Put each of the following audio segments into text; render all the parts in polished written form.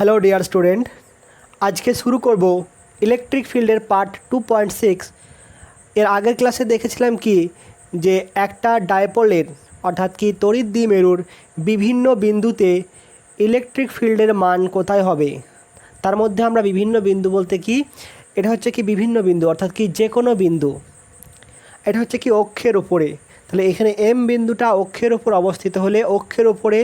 Hello dear student, আজকে শুরু করব ইলেকট্রিক ফিল্ডের পার্ট 2.6। এর আগের ক্লাসে দেখেছিলাম কি যে একটা ডাইপোলের অর্থাৎ কি তড়িৎ দ্বিমেরুর বিভিন্ন বিন্দুতে ইলেকট্রিক ফিল্ডের মান কোথায় হবে। তার মধ্যে আমরা বিভিন্ন বিন্দু বলতে কি এটা হচ্ছে কি বিভিন্ন বিন্দু অর্থাৎ কি যে কোনো বিন্দু, এটা হচ্ছে কি অক্ষের উপরে। তাহলে এখানে এম বিন্দুটা অক্ষের উপর অবস্থিত হলে অক্ষের উপরে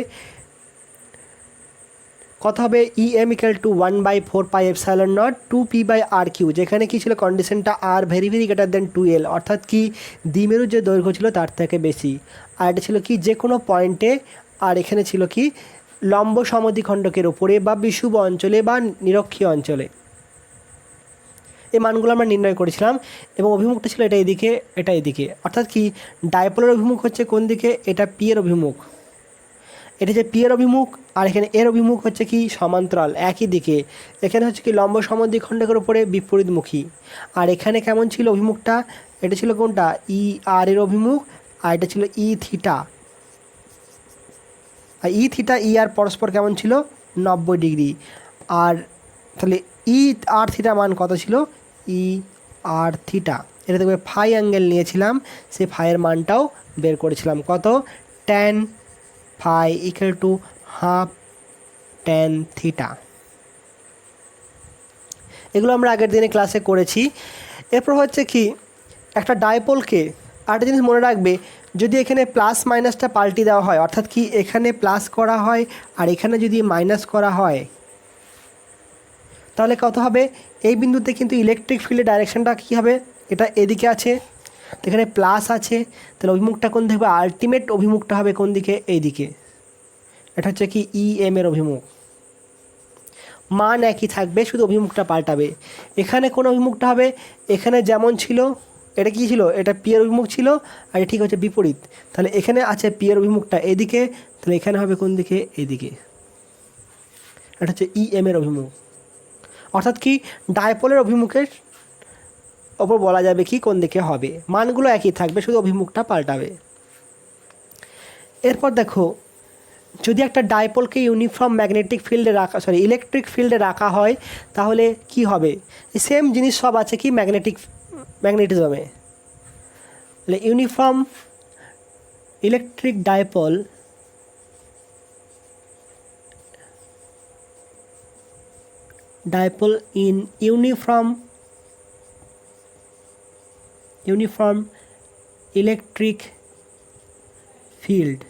কত হবে E M equal to 1/4πε0 2p/r3, যেখানে কি ছিল কন্ডিশনটা are very very greater than 2l, অর্থাৎ কি দ্বিমেরুর যে দৈর্ঘ্য ছিল তার থেকে বেশি। আর এটা ছিল কি যে কোনো পয়েন্টে, আর এখানে ছিল কি লম্ব সমদ্বিখণ্ডকের উপরে বা বিষুব অঞ্চলে বা নিরক্ষীয় অঞ্চলে। এই মানগুলো আমরা নির্ণয় করেছিলাম এবং অভিমুখটা ছিল এটা এদিকে, এটা এদিকে, অর্থাৎ কি ডাইপোলের অভিমুখ হচ্ছে কোন দিকে, এটা পি এর অভিমুখ, এটা যে পি এর অভিমুখ, আর এখানে এর অভিমুখ হচ্ছে কি সমান্তরাল একই দিকে। এখানে হচ্ছে কি লম্ব সমদ্বিখণ্ডকের উপরে বিপরীতমুখী। আর এখানে কেমন ছিল অভিমুখটা, এটা ছিল কোনটা ই আর এর অভিমুখ, আর এটা ছিল ই থিটা। আর ই থিটা ই আর পরস্পর কেমন ছিল 90 ডিগ্রি। আর তাহলে ই আর থিটা মান কত ছিল ই আর থিটা, এটা দেখবে ফাই অ্যাঙ্গেল নিয়েছিলাম, সেই ফাইয়ের মানটাও বের করেছিলাম কত tan phi equal to half tan theta। এগুলো আমরা আগের দিনে ক্লাসে করেছি। এরপর হচ্ছে কি একটা ডাইপোলকে আরেকটা জিনিস মনে রাখবে, যদি এখানে প্লাস মাইনাসটা পাল্টি দেওয়া হয়, অর্থাৎ কি এখানে প্লাস করা হয় আর এখানে যদি মাইনাস করা হয়, তাহলে কত হবে এই বিন্দুতে কিন্তু ইলেকট্রিক ফিল্ডের ডাইরেকশনটা কী হবে, এটা এদিকে আছে, এখানে প্লাস আছে, তাহলে অভিমুখটা কোন দিকে, আলটিমেট অভিমুখটা হবে কোন দিকে, এই দিকে। এটা হচ্ছে কি ই এম এর অভিমুখ, মান একই থাকবে, শুধু অভিমুখটা পাল্টাবে। এখানে কোন অভিমুখটা হবে, এখানে যেমন ছিল এটা কি ছিল, এটা পি এর অভিমুখ ছিল, আর এটা ঠিক হচ্ছে বিপরীত। তাহলে এখানে আছে পি এর অভিমুখটা এদিকে, তাহলে এখানে হবে কোন দিকে, এইদিকে। এটা হচ্ছে ই এম এর অভিমুখ, অর্থাৎ কি ডাইপোলের অভিমুখের ওপর বলা যাবে কি কোন দিকে হবে, মানগুলো একই থাকবে, শুধু অভিমুখটা পাল্টাবে। এরপর দেখো, যদি একটা ডাইপোলকে ইউনিফর্ম ম্যাগনেটিক ফিল্ডে রাখা ইলেকট্রিক ফিল্ডে রাখা হয়, তাহলে কি হবে, সেম জিনিস সব আছে কি ম্যাগনেটিজমে। Uniform electric dipole in uniform electric field,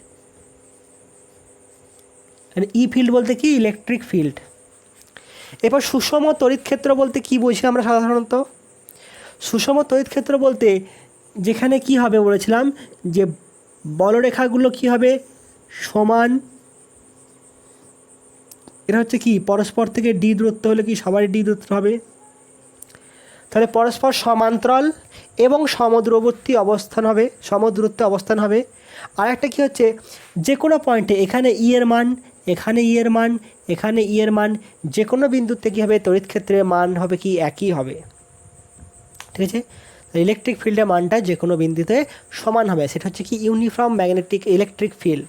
E field বলতে কি ইলেকট্রিক ফিল্ড। এরপর সুষম তড়িৎ ক্ষেত্র বলতে কি বুঝি আমরা সাধারণত, সুষম তড়িৎ ক্ষেত্র বলতে যেখানে কি হবে বলেছিলাম যে বলরেখাগুলো কি হবে সমান, এটা হচ্ছে কি পরস্পর থেকে ডি দূরত্ব হলে কি সবারই ডি দূরত্ব হবে, তাহলে পরস্পর সমান্তরাল এবং সমদূরবর্তী অবস্থান হবে, সমদূরত্বে অবস্থান হবে। আর একটা কী হচ্ছে যে কোনো পয়েন্টে এখানে ই এর মান, এখানে ই এর মান, এখানে ই এর মান, যে কোনো বিন্দুতে কী হবে তড়িৎ ক্ষেত্রের মান হবে কি একই হবে, ঠিক আছে। ইলেকট্রিক ফিল্ডের মানটা যে কোনো বিন্দুতে সমান হবে, সেটা হচ্ছে কি ইউনিফর্ম ম্যাগনেটিক ইলেকট্রিক ফিল্ড।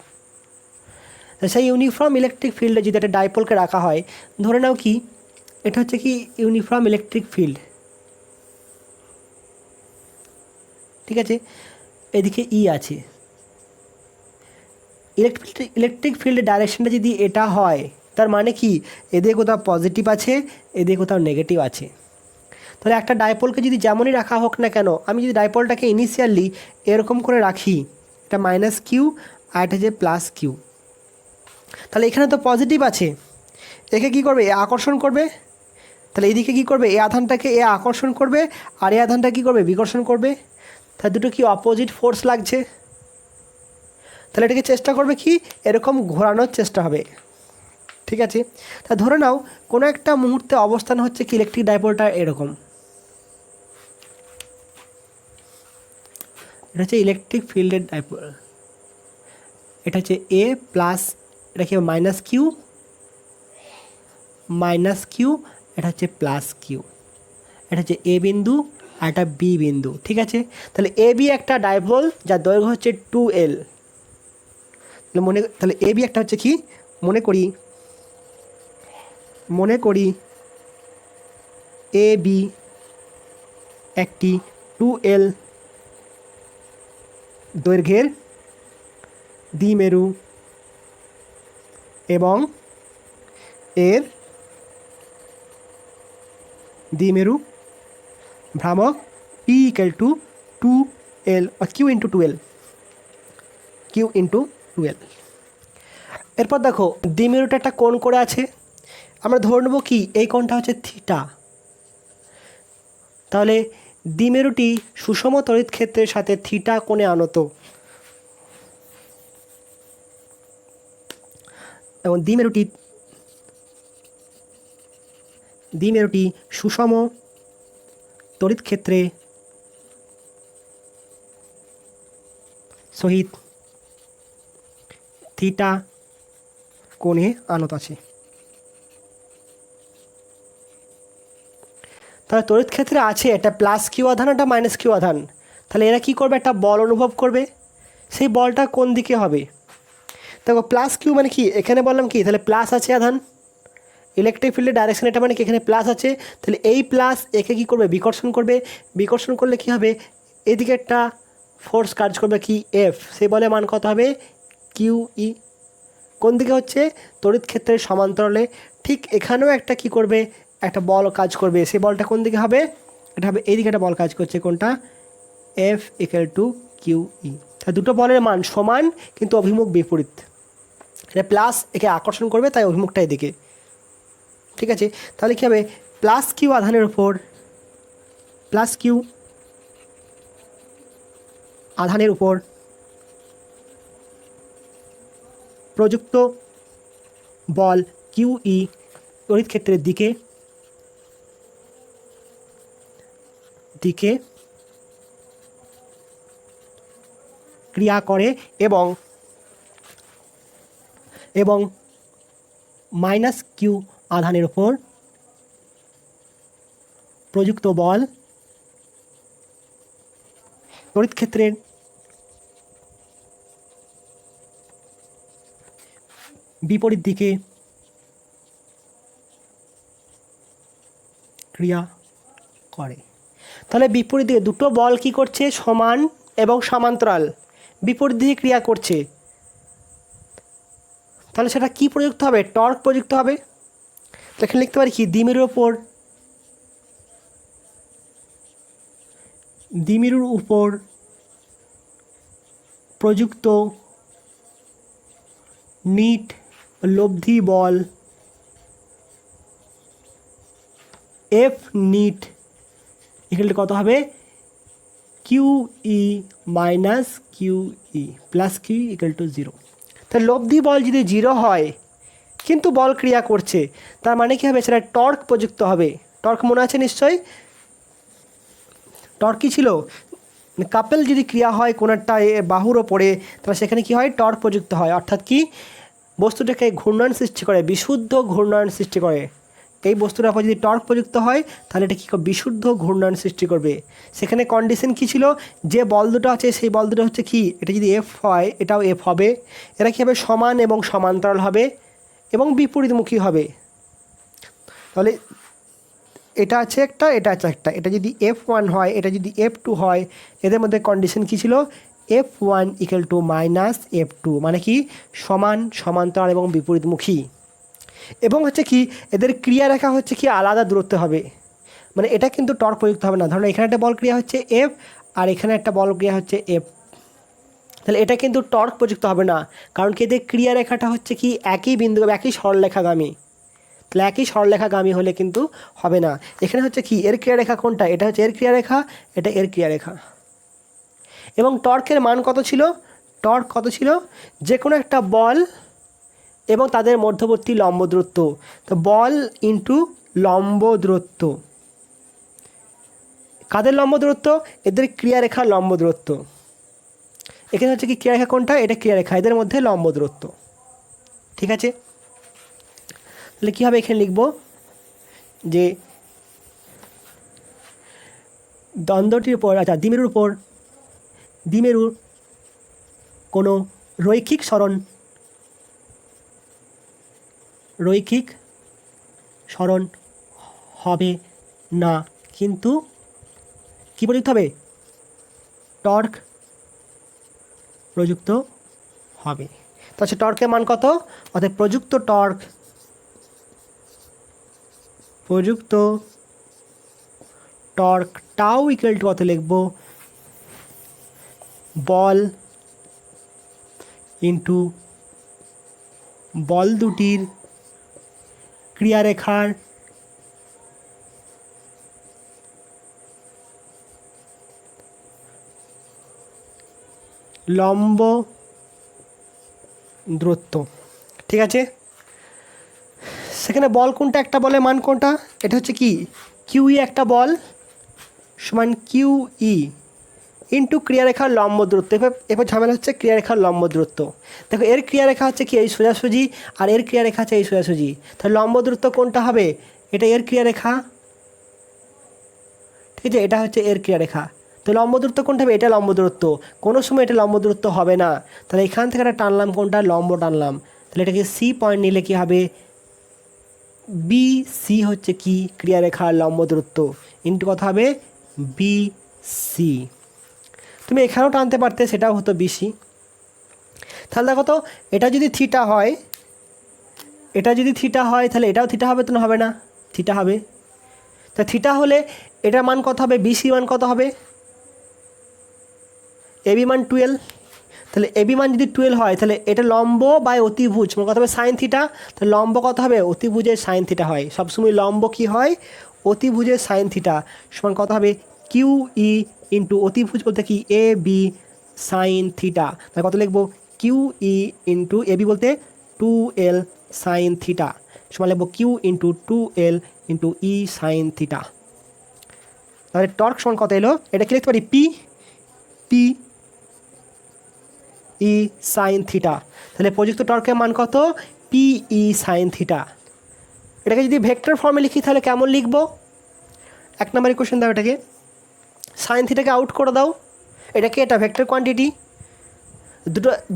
সেই ইউনিফর্ম ইলেকট্রিক ফিল্ডে যদি একটা ডাইপোলকে রাখা হয়, ধরে নাও কি এটা হচ্ছে কি ইউনিফর্ম ইলেকট্রিক ফিল্ড, ঠিক আছে, এদিকে ই আছে। ইলেকট্রিক ফিল্ডের ডাইরেকশনটা যদি এটা হয়, তার মানে কি এদিকে কোথাও পজিটিভ আছে, এদিকে কোথাও নেগেটিভ আছে। তাহলে একটা ডাইপোলকে যদি যেমনই রাখা হোক না কেন, আমি যদি ডাইপোলটাকে ইনিশিয়ালি এরকম করে রাখি, এটা মাইনাস কিউ আর এটা যে প্লাস কিউ, তাহলে এখানে তো পজিটিভ আছে, একে কী করবে এ আকর্ষণ করবে, তাহলে এইদিকে কী করবে এ আধানটাকে এ আকর্ষণ করবে, আর এ আধানটা কী করবে বিকর্ষণ করবে, তাহলে দুটো কি অপোজিট ফোর্স লাগছে, তাহলে এটাকে চেষ্টা করবে কি এরকম ঘোরানোর চেষ্টা হবে, ঠিক আছে। তা ধরে নাও কোনো একটা মুহূর্তে অবস্থান হচ্ছে কি ইলেকট্রিক ডাইপোলটা এরকম, এটা হচ্ছে ইলেকট্রিক ফিল্ডের ডাইপোল, এটা হচ্ছে এ প্লাস, এটা কি মাইনাস কিউ, এটা হচ্ছে প্লাস কিউ, এটা হচ্ছে এ বিন্দু আর এটা বি বিন্দু, ঠিক আছে। তাহলে এ বি একটা ডাইপোল যার দৈর্ঘ্য হচ্ছে 2l, তাহলে এ বি একটা হচ্ছে কি মনে করি মনে করি এ বি একটি 2L দৈর্ঘ্যের দ্বিমেরু এবং এর দ্বিমেরু ভ্রামক P ইকুয়াল টু 2L বা Q into 2L, Q into 2L। এরপর দেখো দ্বিমেরুটা একটা কোণ করে আছে, আমরা ধরে নেব কি এই কোণটা হচ্ছে থিটা। তাহলে দ্বিমেরুটি সুষম তড়িৎ ক্ষেত্রের সাথে থিটা কোণে আনত এবং দ্বিমেরুটি সুষম তড়িৎ ক্ষেত্রে সহিত থিটা কোণে আনত আছে। তাহলে তড়িৎ ক্ষেত্রে আছে একটা প্লাস কিউ আধান, একটা মাইনাস কিউ আধান। তাহলে এরা কি করবে, একটা বল অনুভব করবে, সেই বলটা কোন দিকে হবে। দেখো প্লাস কিউ মানে কি, এখানে বললাম কি তাহলে প্লাস আছে আধান, ইলেকট্রিক ফিল্ডের ডাইরেকশন এটা মানে কি এখানে প্লাস আছে, তাহলে এই প্লাস একে কী করবে, বিকর্ষণ করবে। বিকর্ষণ করলে কি হবে, এদিকে একটা ফোর্স কাজ করবে কি এফ, সেই বলে মান কত হবে কিউ ই। কোন দিকে হচ্ছে, তড়িৎ ক্ষেত্রের সমান্তরালে। ঠিক এখানেও একটা কি করবে, একটা বল কাজ করবে, সেই বলটা কোন দিকে হবে, এটা হবে এইদিকে একটা বল কাজ করছে, কোনটা F equal to Q E. তাহলে দুটো বলের মান সমান কিন্তু অভিমুখ বিপরীত। এটা প্লাস একে আকর্ষণ করবে, তাই অভিমুখটা এদিকে। ঠিক আছে, তাহলে কী হবে, প্লাস কিউ আধানের উপর প্রযুক্ত বল কিউ ই তড়িৎ ক্ষেত্রের দিকে ক্রিয়া করে এবং মাইনাস কিউ আধানের উপর প্রযুক্ত বল তড়িৎ ক্ষেত্রের বিপরীত দিকে ক্রিয়া করে। তাহলে বিপরীত দিকে দুটো বল কি করছে, সমান এবং সমান্তরাল, বিপরীত দিকে ক্রিয়া করছে। তাহলে সেটা কি প্রযুক্ত হবে, টর্ক প্রযুক্ত হবে। তো এখানে লিখতে পারি কি, দ্বিমেরুর উপর প্রযুক্ত নিট লব্ধি বল এফ নিট এখানে কত হবে, Q E minus Q E plus Q equal to 0। তাহলে লব্ধি বল যদি 0 হয় কিন্তু বল ক্রিয়া করছে, তার মানে কী হবে, সেটা টর্ক প্রযুক্ত হবে। টর্ক মনে আছে নিশ্চয়ই, টর্ক কী ছিল, কাপেল যদি ক্রিয়া হয় কোনো একটা বাহুর ওপরে, তাহলে সেখানে কি হয়, টর্ক প্রযুক্ত হয়। অর্থাৎ কি, বস্তুটাকে ঘূর্ণন সৃষ্টি করে, বিশুদ্ধ ঘূর্ণন সৃষ্টি করে। এই বস্তুটার উপর যদি টর্ক প্রযুক্ত হয় তাহলে এটা কী করবে, বিশুদ্ধ ঘূর্ণন সৃষ্টি করবে। সেখানে কন্ডিশন কী ছিল, যে বল দুটো আছে সেই বল দুটো হচ্ছে কি, এটা যদি এফ হয় এটাও এফ হবে, এরা কী হবে, সমান এবং সমান্তরাল হবে এবং বিপরীতমুখী হবে। তাহলে এটা আছে একটা, এটা যদি F1 হয়, এটা যদি F2 হয়, এদের মধ্যে কন্ডিশন কী ছিল, F1 equal to minus F2, মানে কি সমান, সমান্তরাল এবং বিপরীতমুখী। এবং হচ্ছে কি, এদের ক্রিয়া রেখা হচ্ছে কি আলাদা দূরত্বে হবে, মানে এটা কিন্তু টর্ক প্রযুক্ত হবে না। ধরুন এখানে একটা বল ক্রিয়া হচ্ছে F আর এখানে একটা বল ক্রিয়া হচ্ছে F, তাহলে এটা কিন্তু টর্ক প্রযুক্ত হবে না, কারণ কি এদের ক্রিয়া রেখাটা হচ্ছে কি একই বিন্দু, একই সরলরেখাগামী। তাহলে একই সরলরেখাগামী হলে কিন্তু হবে না। এখানে হচ্ছে কি এর ক্রিয়ারেখা কোনটা, এটা হচ্ছে এর ক্রিয়ারেখা, এটা এর ক্রিয়ারেখা। এবং টর্কের মান কত ছিল, যে কোনো একটা বল এবং তাদের মধ্যবর্তী লম্ব দূরত্ব, তো বল ইন্টু লম্ব দূরত্ব। কাদের লম্ব দূরত্ব, এদের ক্রিয়ারেখার লম্ব দূরত্ব। এখানে হচ্ছে কি ক্রিয়ারেখা কোনটা, এটা ক্রিয়ারেখা, এদের মধ্যে লম্ব দূরত্ব। ঠিক আছে, তাহলে কী হবে, এখানে লিখব যে দ্বন্দ্বটির উপর, আচ্ছা দ্বিমেরুর কোনো রৈখিক সরণ হবে না, কিন্তু কী প্রযুক্ত হবে? টর্ক প্রযুক্ত হবে। তো হচ্ছে টর্কের মান কত? অর্থাৎ প্রযুক্ত টর্ক টাউ ইকুয়াল টু কত লিখব? বল ইন্টু বল দুটির ক্রিয়ারেখার লম্ব দূরত্ব। ঠিক আছে, সেখানে বল কোনটা, একটা বলের মান কোনটা? এটা হচ্ছে কি কিউই, একটা বল সমান কিউই ইন্টু ক্রিয়ারেখার লম্ব দূরত্ব। এরপর ঝামেলা হচ্ছে ক্রিয়ারেখার লম্ব দূরত্ব। দেখো এর ক্রিয়ারেখা হচ্ছে কি এই সোজাসুজি, আর এর ক্রিয়ারেখা হচ্ছে এই সোজাসুজি। তাহলে লম্ব দূরত্ব কোনটা হবে? এটা এর ক্রিয়ারেখা, ঠিক আছে, এটা হচ্ছে এর ক্রিয়ারেখা। তো লম্ব দূরত্ব কোনটা হবে? এটা লম্ব দূরত্ব। কোনো সময় এটা লম্ব দূরত্ব হবে না। তাহলে এখান থেকে একটা টানলাম, কোনটা? লম্ব টানলাম। তাহলে এটাকে সি পয়েন্ট নিলে কি হবে? বি সি হচ্ছে কি ক্রিয়ারেখার লম্ব দূরত্ব ইন্টু কত হবে? B C. তুমি এখানেও টানতে পারতে, সেটাও হতো বিসি। তাহলে দেখো তো, এটা যদি থিটা হয়, তাহলে এটাও থিটা হবে তো? না হবে না, থিটা হবে। তা থিটা হলে এটার মান কত হবে? বিসি মান কত হবে? এবি মান 12। তাহলে এবি মান যদি 12 হয়, তাহলে এটা লম্ব বাই অতিভুজ মানে কত হবে? Sine theta. তাহলে লম্ব কত হবে? অতিভুজের সাইন থিটা হয় সবসময়। লম্ব কি হয়? অতিভুজের সাইন থিটা সমান কত হবে? কিউ ই ইন্টু অতিভুজ বলতে কি এ বি সাইন থিটা। তাহলে কত লিখবো? Q E into A B বলতে 2L সাইন থিটা সমান লিখবো কিউ ইন্টু 2L ইন্টু ই সাইন থিটা। তাহলে টর্ক সমান কত এলো? এটা কি লিখতে পারি? P E sine theta. তাহলে প্রযুক্ত টর্কের মান কত? P E sine theta. এটাকে যদি ভেক্টর ফর্মে লিখি তাহলে কেমন লিখব? 1 নম্বর কোশ্চেন দাও, এটাকে সাইন থিটাকে আউট করে দাও। এটাকে এটা ভেক্টর কোয়ান্টিটি,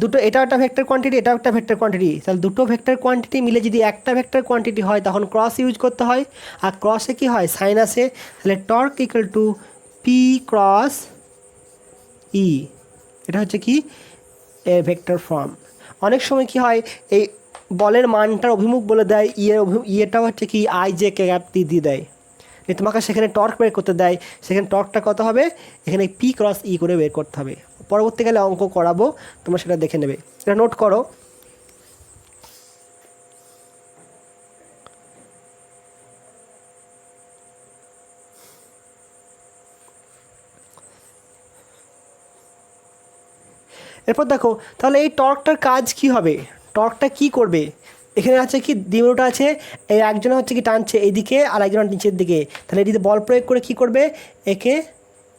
দুটো এটা একটা ভেক্টর কোয়ান্টিটি, এটা একটা ভেক্টর কোয়ান্টিটি। তাহলে দুটো ভেক্টর কোয়ান্টিটি মিলে যদি একটা ভেক্টর কোয়ান্টিটি হয় তখন ক্রস ইউজ করতে হয়, আর ক্রসে কি হয়? সাইন আসে। তাহলে torque equal to P cross E. এটা হচ্ছে কি এ ভেক্টর ফর্ম। অনেক সময় কি হয়, এই বলের মানটার অভিমুখ বলে দেয়, ইয়েটাও হচ্ছে কি আই জে কে গ্যাপ দিয়ে দেয়, তোমাকে সেখানে টর্ক বের করতে দেয়। সেখানে টর্কটা কত হবে? এখানে পি ক্রস ই করে বের করতে হবে। পরবর্তীকালে অঙ্ক করাবো, তোমরা সেটা দেখে নেবে। এটা নোট করো। এরপর দেখো তাহলে এই টর্কটার কাজ কি হবে? টর্কটা কি করবে? এখানে আছে কি দ্বিমেরুটা আছে, এই একজন হচ্ছে কি টানছে এইদিকে আর একজন নিচের দিকে। তাহলে এটিতে বল প্রয়োগ করে কি করবে? একে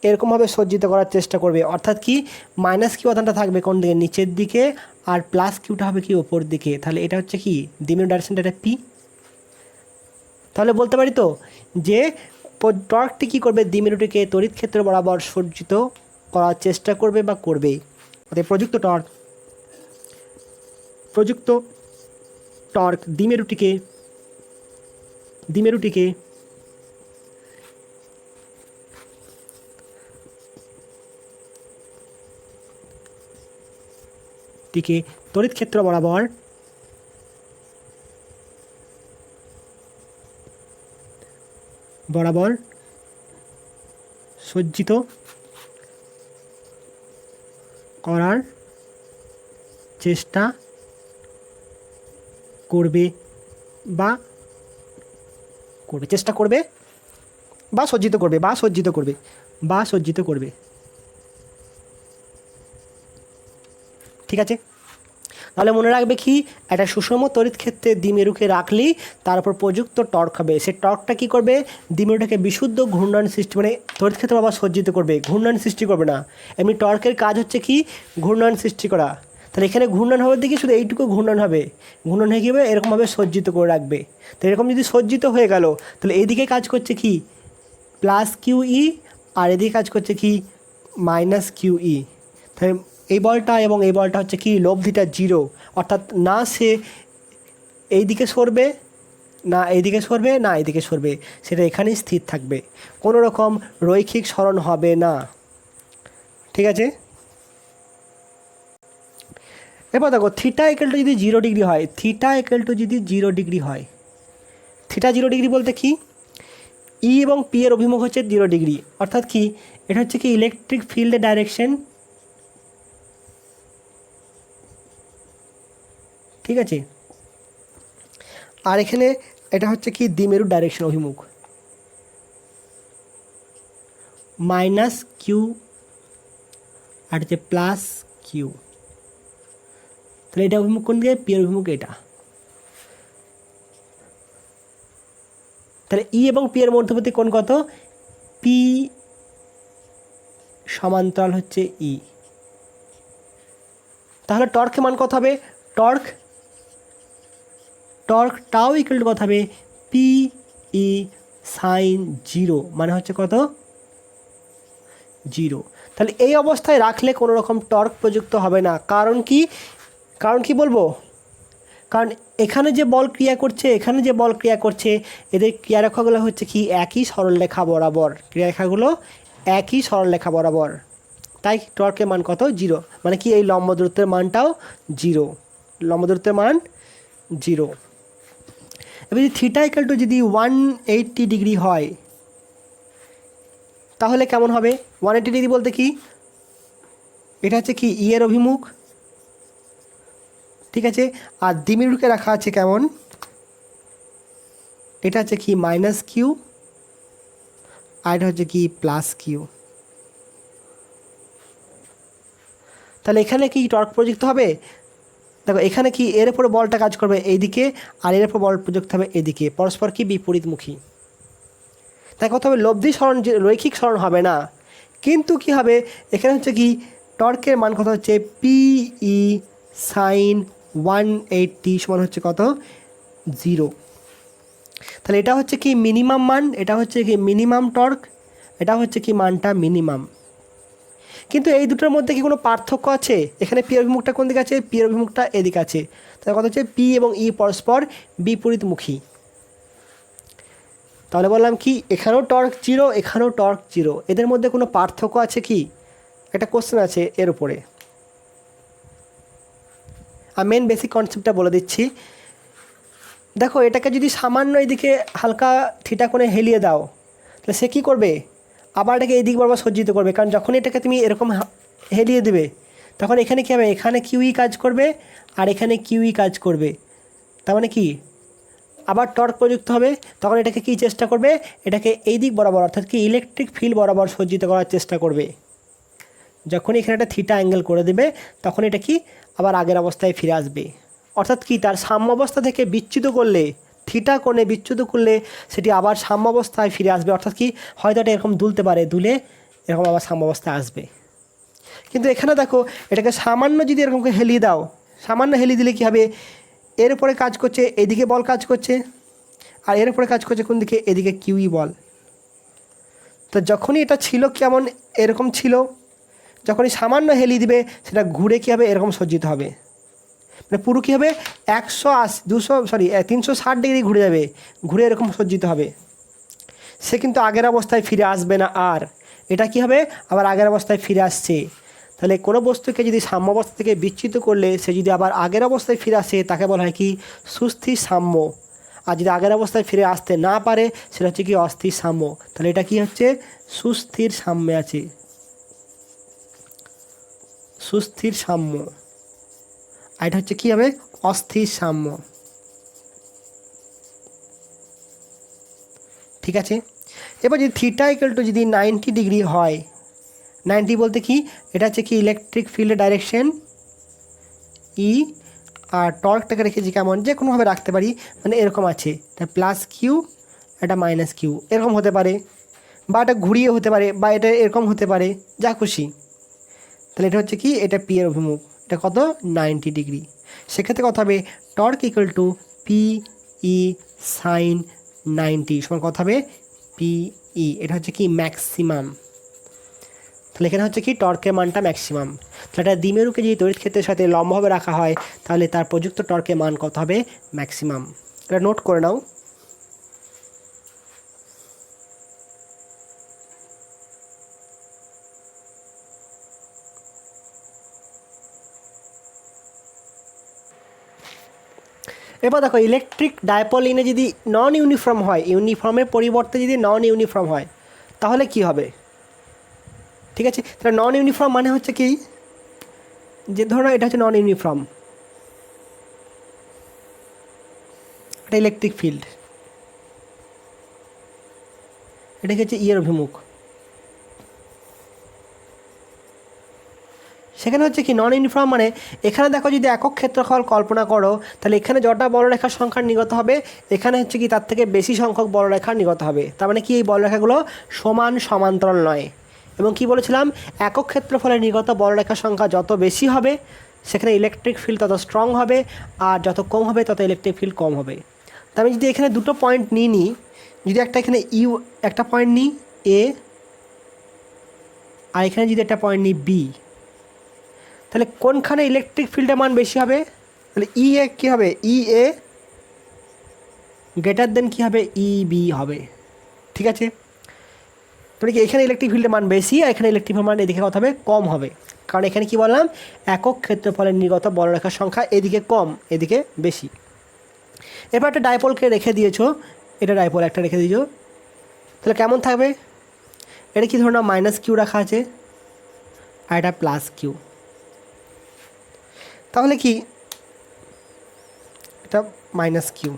এরকমভাবে সজ্জিত করার চেষ্টা করবে। অর্থাৎ কি মাইনাস কিউ উপাদানটা থাকবে কোন দিকে? নিচের দিকে, আর প্লাস কিউটা হবে কি ওপর দিকে। তাহলে এটা হচ্ছে কি দ্বিমেরু ডাইরেকশনটা, এটা পি। তাহলে বলতে পারি তো যে টর্কটি কী করবে? দ্বিমেরুটিকে তড়িৎ ক্ষেত্র বরাবর সজ্জিত করার চেষ্টা করবে বা করবে। অর্থাৎ প্রযুক্ত টর্ক দ্বিমেরুটিকে তড়িৎ ক্ষেত্র বরাবর সজ্জিত করার চেষ্টা করবে বা সজ্জিত করবে। ঠিক আছে, তাহলে মনে রাখবে কি একটা সুষম তড়িৎ ক্ষেত্রে দ্বিমেরুকে রাখলেই তার উপর প্রযুক্ত টর্ক হবে। সে টর্কটা কী করবে? দ্বিমেরুটাকে বিশুদ্ধ ঘূর্ণন সৃষ্টি মানে তড়িৎ ক্ষেত্র আবার সজ্জিত করবে, ঘূর্ণন সৃষ্টি করবে না। এমনি টর্কের কাজ হচ্ছে কি ঘূর্ণন সৃষ্টি করা। তাহলে এখানে ঘূর্ণন হবে দেখি শুধু এইটুকু ঘূর্ণন হবে, ঘূর্ণন হয়ে গিয়ে এরকমভাবে সজ্জিত করে রাখবে। তো এরকম যদি সজ্জিত হয়ে গেল তাহলে এইদিকে কাজ করছে কি প্লাস কিউ ই, আর এদিকে কাজ করছে কি মাইনাস কিউ ই। তাহলে এই বলটা এবং এই বলটা হচ্ছে কি লব্ধিটা জিরো, অর্থাৎ না সে এই দিকে সরবে না এইদিকে সরবে না এইদিকে সরবে, সেটা এখানেই স্থির থাকবে, কোনো রকম রৈখিক সরণ হবে না। ঠিক আছে, এবার দেখো থিটা ইকুয়াল টু যদি 0 ডিগ্রি হয়, থিটা ইকুয়াল টু যদি 0 ডিগ্রি হয়, থিটা 0 ডিগ্রি বলতে কি, ই এবং পি এর অভিমুখ হচ্ছে 0 ডিগ্রি, অর্থাৎ কি এটা হচ্ছে কি ইলেকট্রিক ফিল্ডের ডাইরেকশন। ঠিক আছে, আর এখানে এটা হচ্ছে কি দ্বিমেরুর ডাইরেকশন অভিমুখ, মাইনাস কিউ আর হচ্ছে প্লাস কিউ। তাহলে এটা অভিমুখ কোন দিকে, পি এর অভিমুখ এটা। তাহলে ই এবং পি এর মধ্যবর্তী কোণ কত, পি সমান্তরাল হচ্ছে ই। তাহলে টর্কের মান কত হবে, টর্ক টাও ইকুয়াল টু কত হবে, পি ই সাইন 0, মানে হচ্ছে কত 0। তাহলে এই অবস্থায় রাখলে কোনো রকম টর্ক প্রযুক্ত হবে না। কারণ কি বলবো, কারণ এখানে যে বল ক্রিয়া করছে, এখানে যে বল ক্রিয়া করছে, এদের ক্রিয়ারেখাগুলো হচ্ছে কি একই সরলরেখা বরাবর, ক্রিয়ারেখাগুলো একই সরলরেখা বরাবর, তাই টর্কের মান কত 0, মানে কি এই লম্ব দূরত্বের মানটাও 0, লম্ব দূরত্বের মান 0। এবার যদি থিটা ইকুয়াল টু যদি 180 ডিগ্রি হয়, তাহলে কেমন হবে, 180 ডিগ্রি বলতে কি, এটা হচ্ছে কি ই এর অভিমুখ। ঠিক আছে, আর দ্বিমেরুকে রাখা আছে কেমন, এটা হচ্ছে কি মাইনাস কিউ আর এটা হচ্ছে কি প্লাস কিউ। তাহলে এখানে কি টর্ক প্রযুক্ত হবে, দেখো এখানে কি এর উপরে বলটা কাজ করবে এইদিকে, আর এর উপর বল প্রযুক্ত হবে এদিকে, পরস্পর কি বিপরীতমুখী। তাই কথা হবে লব্ধি সরণ, রৈখিক সরণ হবে না। কিন্তু কি হবে, এখানে হচ্ছে কি টর্কের মান কত হচ্ছে পি ই সাইন 180 সমান হচ্ছে কত 0। তাহলে এটা হচ্ছে কি মিনিমাম মান, এটা হচ্ছে কি মিনিমাম টর্ক, এটা হচ্ছে কি মানটা মিনিমাম। কিন্তু এই দুটোর মধ্যে কি কোনো পার্থক্য আছে, এখানে পি অভিমুখটা কোন দিকে আছে, পি অভিমুখটা এদিকে আছে, তাহলে কথা হচ্ছে পি এবং ই পরস্পর বিপরীতমুখী। তাহলে বললাম কি এখানেও টর্ক 0, এখানেও টর্ক 0, এদের মধ্যে কোনো পার্থক্য আছে কি, একটা কোশ্চেন আছে এর উপরে। আর মেন বেসিক কনসেপ্টটা বলে দিচ্ছি। দেখো এটাকে যদি সামান্য এদিকে হালকা থিটা কোণে হেলিয়ে দাও, তাহলে সে কী করবে, আবার এটাকে এই দিক বরাবর সজ্জিত করবে, কারণ যখন এটাকে তুমি এরকম হেলিয়ে দেবে, তখন এখানে কী হবে, এখানে কিউই কাজ করবে আর এখানে কিউই কাজ করবে, তার মানে কি আবার টর্ক প্রযুক্ত হবে। তখন এটাকে কি চেষ্টা করবে, এটাকে এই দিক বরাবর অর্থাৎ কি ইলেকট্রিক ফিল্ড বরাবর সজ্জিত করার চেষ্টা করবে। যখন এখানে একটা থিটা অ্যাঙ্গেল করে দেবে, তখন এটা কি আবার আগের অবস্থায় ফিরে আসবে। অর্থাৎ কি তার সাম্য অবস্থা থেকে বিচ্যুত করলে, থিটা কোণে বিচ্যুত করলে সেটি আবার সাম্য অবস্থায় ফিরে আসবে। অর্থাৎ কি হয়তো এটা এরকম দুলতে পারে, দুলে এরকম আবার সাম্য অবস্থায় আসবে। কিন্তু এখানে দেখো এটাকে সামান্য যদি এরকম হেলিয়ে দাও, সামান্য হেলিয়ে দিলে কী হবে, এর উপরে কাজ করছে এদিকে বল কাজ করছে, আর এর উপরে কাজ করছে কোন দিকে, এদিকে কিউই বল। তো যখনই এটা ছিল কেমন এরকম ছিল, যখনই সামান্য হেলিয়ে দিবে সেটা ঘুরে কী হবে, এরকম সজ্জিত হবে, মানে পুরো কী হবে 360 ডিগ্রি ঘুরে যাবে, ঘুরে এরকম সজ্জিত হবে। সে কিন্তু আগের অবস্থায় ফিরে আসবে না, আর এটা কি হবে আবার আগের অবস্থায় ফিরে আসছে। তাহলে কোনো বস্তুকে যদি সাম্য অবস্থা থেকে বিচ্যুত করলে সে যদি আবার আগের অবস্থায় ফিরে আসে, তাকে বলা হয় কি সুস্থির সাম্য। আর যদি আগের অবস্থায় ফিরে আসতে না পারে, সেটা হচ্ছে কি অস্থির সাম্য। তাহলে এটা কি হচ্ছে সুস্থির সাম্যে আছে, সুস্থির সাম্য। আর এটা হচ্ছে কী হবে অস্থির সাম্য। ঠিক আছে, এবার যদি থিটা ইকুয়াল টু যদি 90 ডিগ্রি হয়, 90 বলতে কি এটা হচ্ছে কি ইলেকট্রিক ফিল্ডের ডাইরেকশন ই, আর টর্কটাকে রেখেছি কেমন, যে কোনোভাবে রাখতে পারি, মানে এরকম আছে, এটা প্লাস কিউ এটা মাইনাস কিউ এরকম হতে পারে, বা এটা ঘুরিয়ে হতে পারে, বা এটা এরকম হতে পারে, যা খুশি। তাহলে এটা হচ্ছে কি এটা পি এর অভিমুখ, এটা কত 90 ডিগ্রি। সেক্ষেত্রে কথা হবে torque equal to P E sine 90 সমান কথা হবে পি ই, এটা হচ্ছে কি ম্যাক্সিমাম। তাহলে এখানে হচ্ছে কি টর্কের মানটা ম্যাক্সিমাম। তাহলে এটা দ্বিমেরুকে যদি তড়িৎ ক্ষেত্রের সাথে লম্বভাবে রাখা হয়, তাহলে তার প্রযুক্ত টর্কের মান কত হবে ম্যাক্সিমাম। এটা নোট করে নাও। এবার দেখো ইলেকট্রিক ডাইপোল ইনে যদি নন ইউনিফর্ম হয়, ইউনিফর্মের পরিবর্তে যদি নন ইউনিফর্ম হয় তাহলে কি হবে? ঠিক আছে, তাহলে নন ইউনিফর্ম মানে হচ্ছে কি, যে ধরো এটা হচ্ছে নন ইউনিফর্ম, এটা ইলেকট্রিক ফিল্ড, এটা হচ্ছে ইয়ের অভিমুখ। সেখানে হচ্ছে কি নন ইউনিফর্ম মানে এখানে দেখো যদি একক ক্ষেত্রফল কল্পনা করো তাহলে এখানে যটা বলরেখার সংখ্যা নির্গত হবে এখানে হচ্ছে কি তার থেকে বেশি সংখ্যক বলরেখা নির্গত হবে। তার মানে কি এই বলরেখাগুলো সমান সমান্তরাল নয়। এবং কি বলেছিলাম, একক ক্ষেত্রফলের নির্গত বলরেখার সংখ্যা যত বেশি হবে সেখানে ইলেকট্রিক ফিল্ড তত স্ট্রং হবে, আর যত কম হবে তত ইলেকট্রিক ফিল্ড কম হবে। তা আমি যদি এখানে দুটো পয়েন্ট নিই, যদি একটা এখানে ইউ একটা পয়েন্ট নিই এ, আর এখানে যদি একটা পয়েন্ট নিই বি, তাহলে কোনখানে ইলেকট্রিক ফিল্ডের মান বেশি হবে? তাহলে ই এ কী হবে? ই এ গ্রেটার দেন কী হবে? ই বি হবে। ঠিক আছে, তাহলে কি এখানে ইলেকট্রিক ফিল্ডের মান বেশি আর এখানে ইলেকট্রিক ফিল্ডের মান এদিকে কত হবে? কম হবে। কারণ এখানে কি বললাম, একক ক্ষেত্রফলের নির্গত বলরেখার সংখ্যা এদিকে কম এদিকে বেশি। এবার একটা ডাইপোলকে রেখে দিয়েছো, এটা ডাইপোল একটা রেখে দিয়েছো, তাহলে কেমন থাকবে? এটা কি ধরুন মাইনাস কিউ রাখা আছে আর এটা প্লাস কিউ, তাহলে কি এটা মাইনাস কিউ,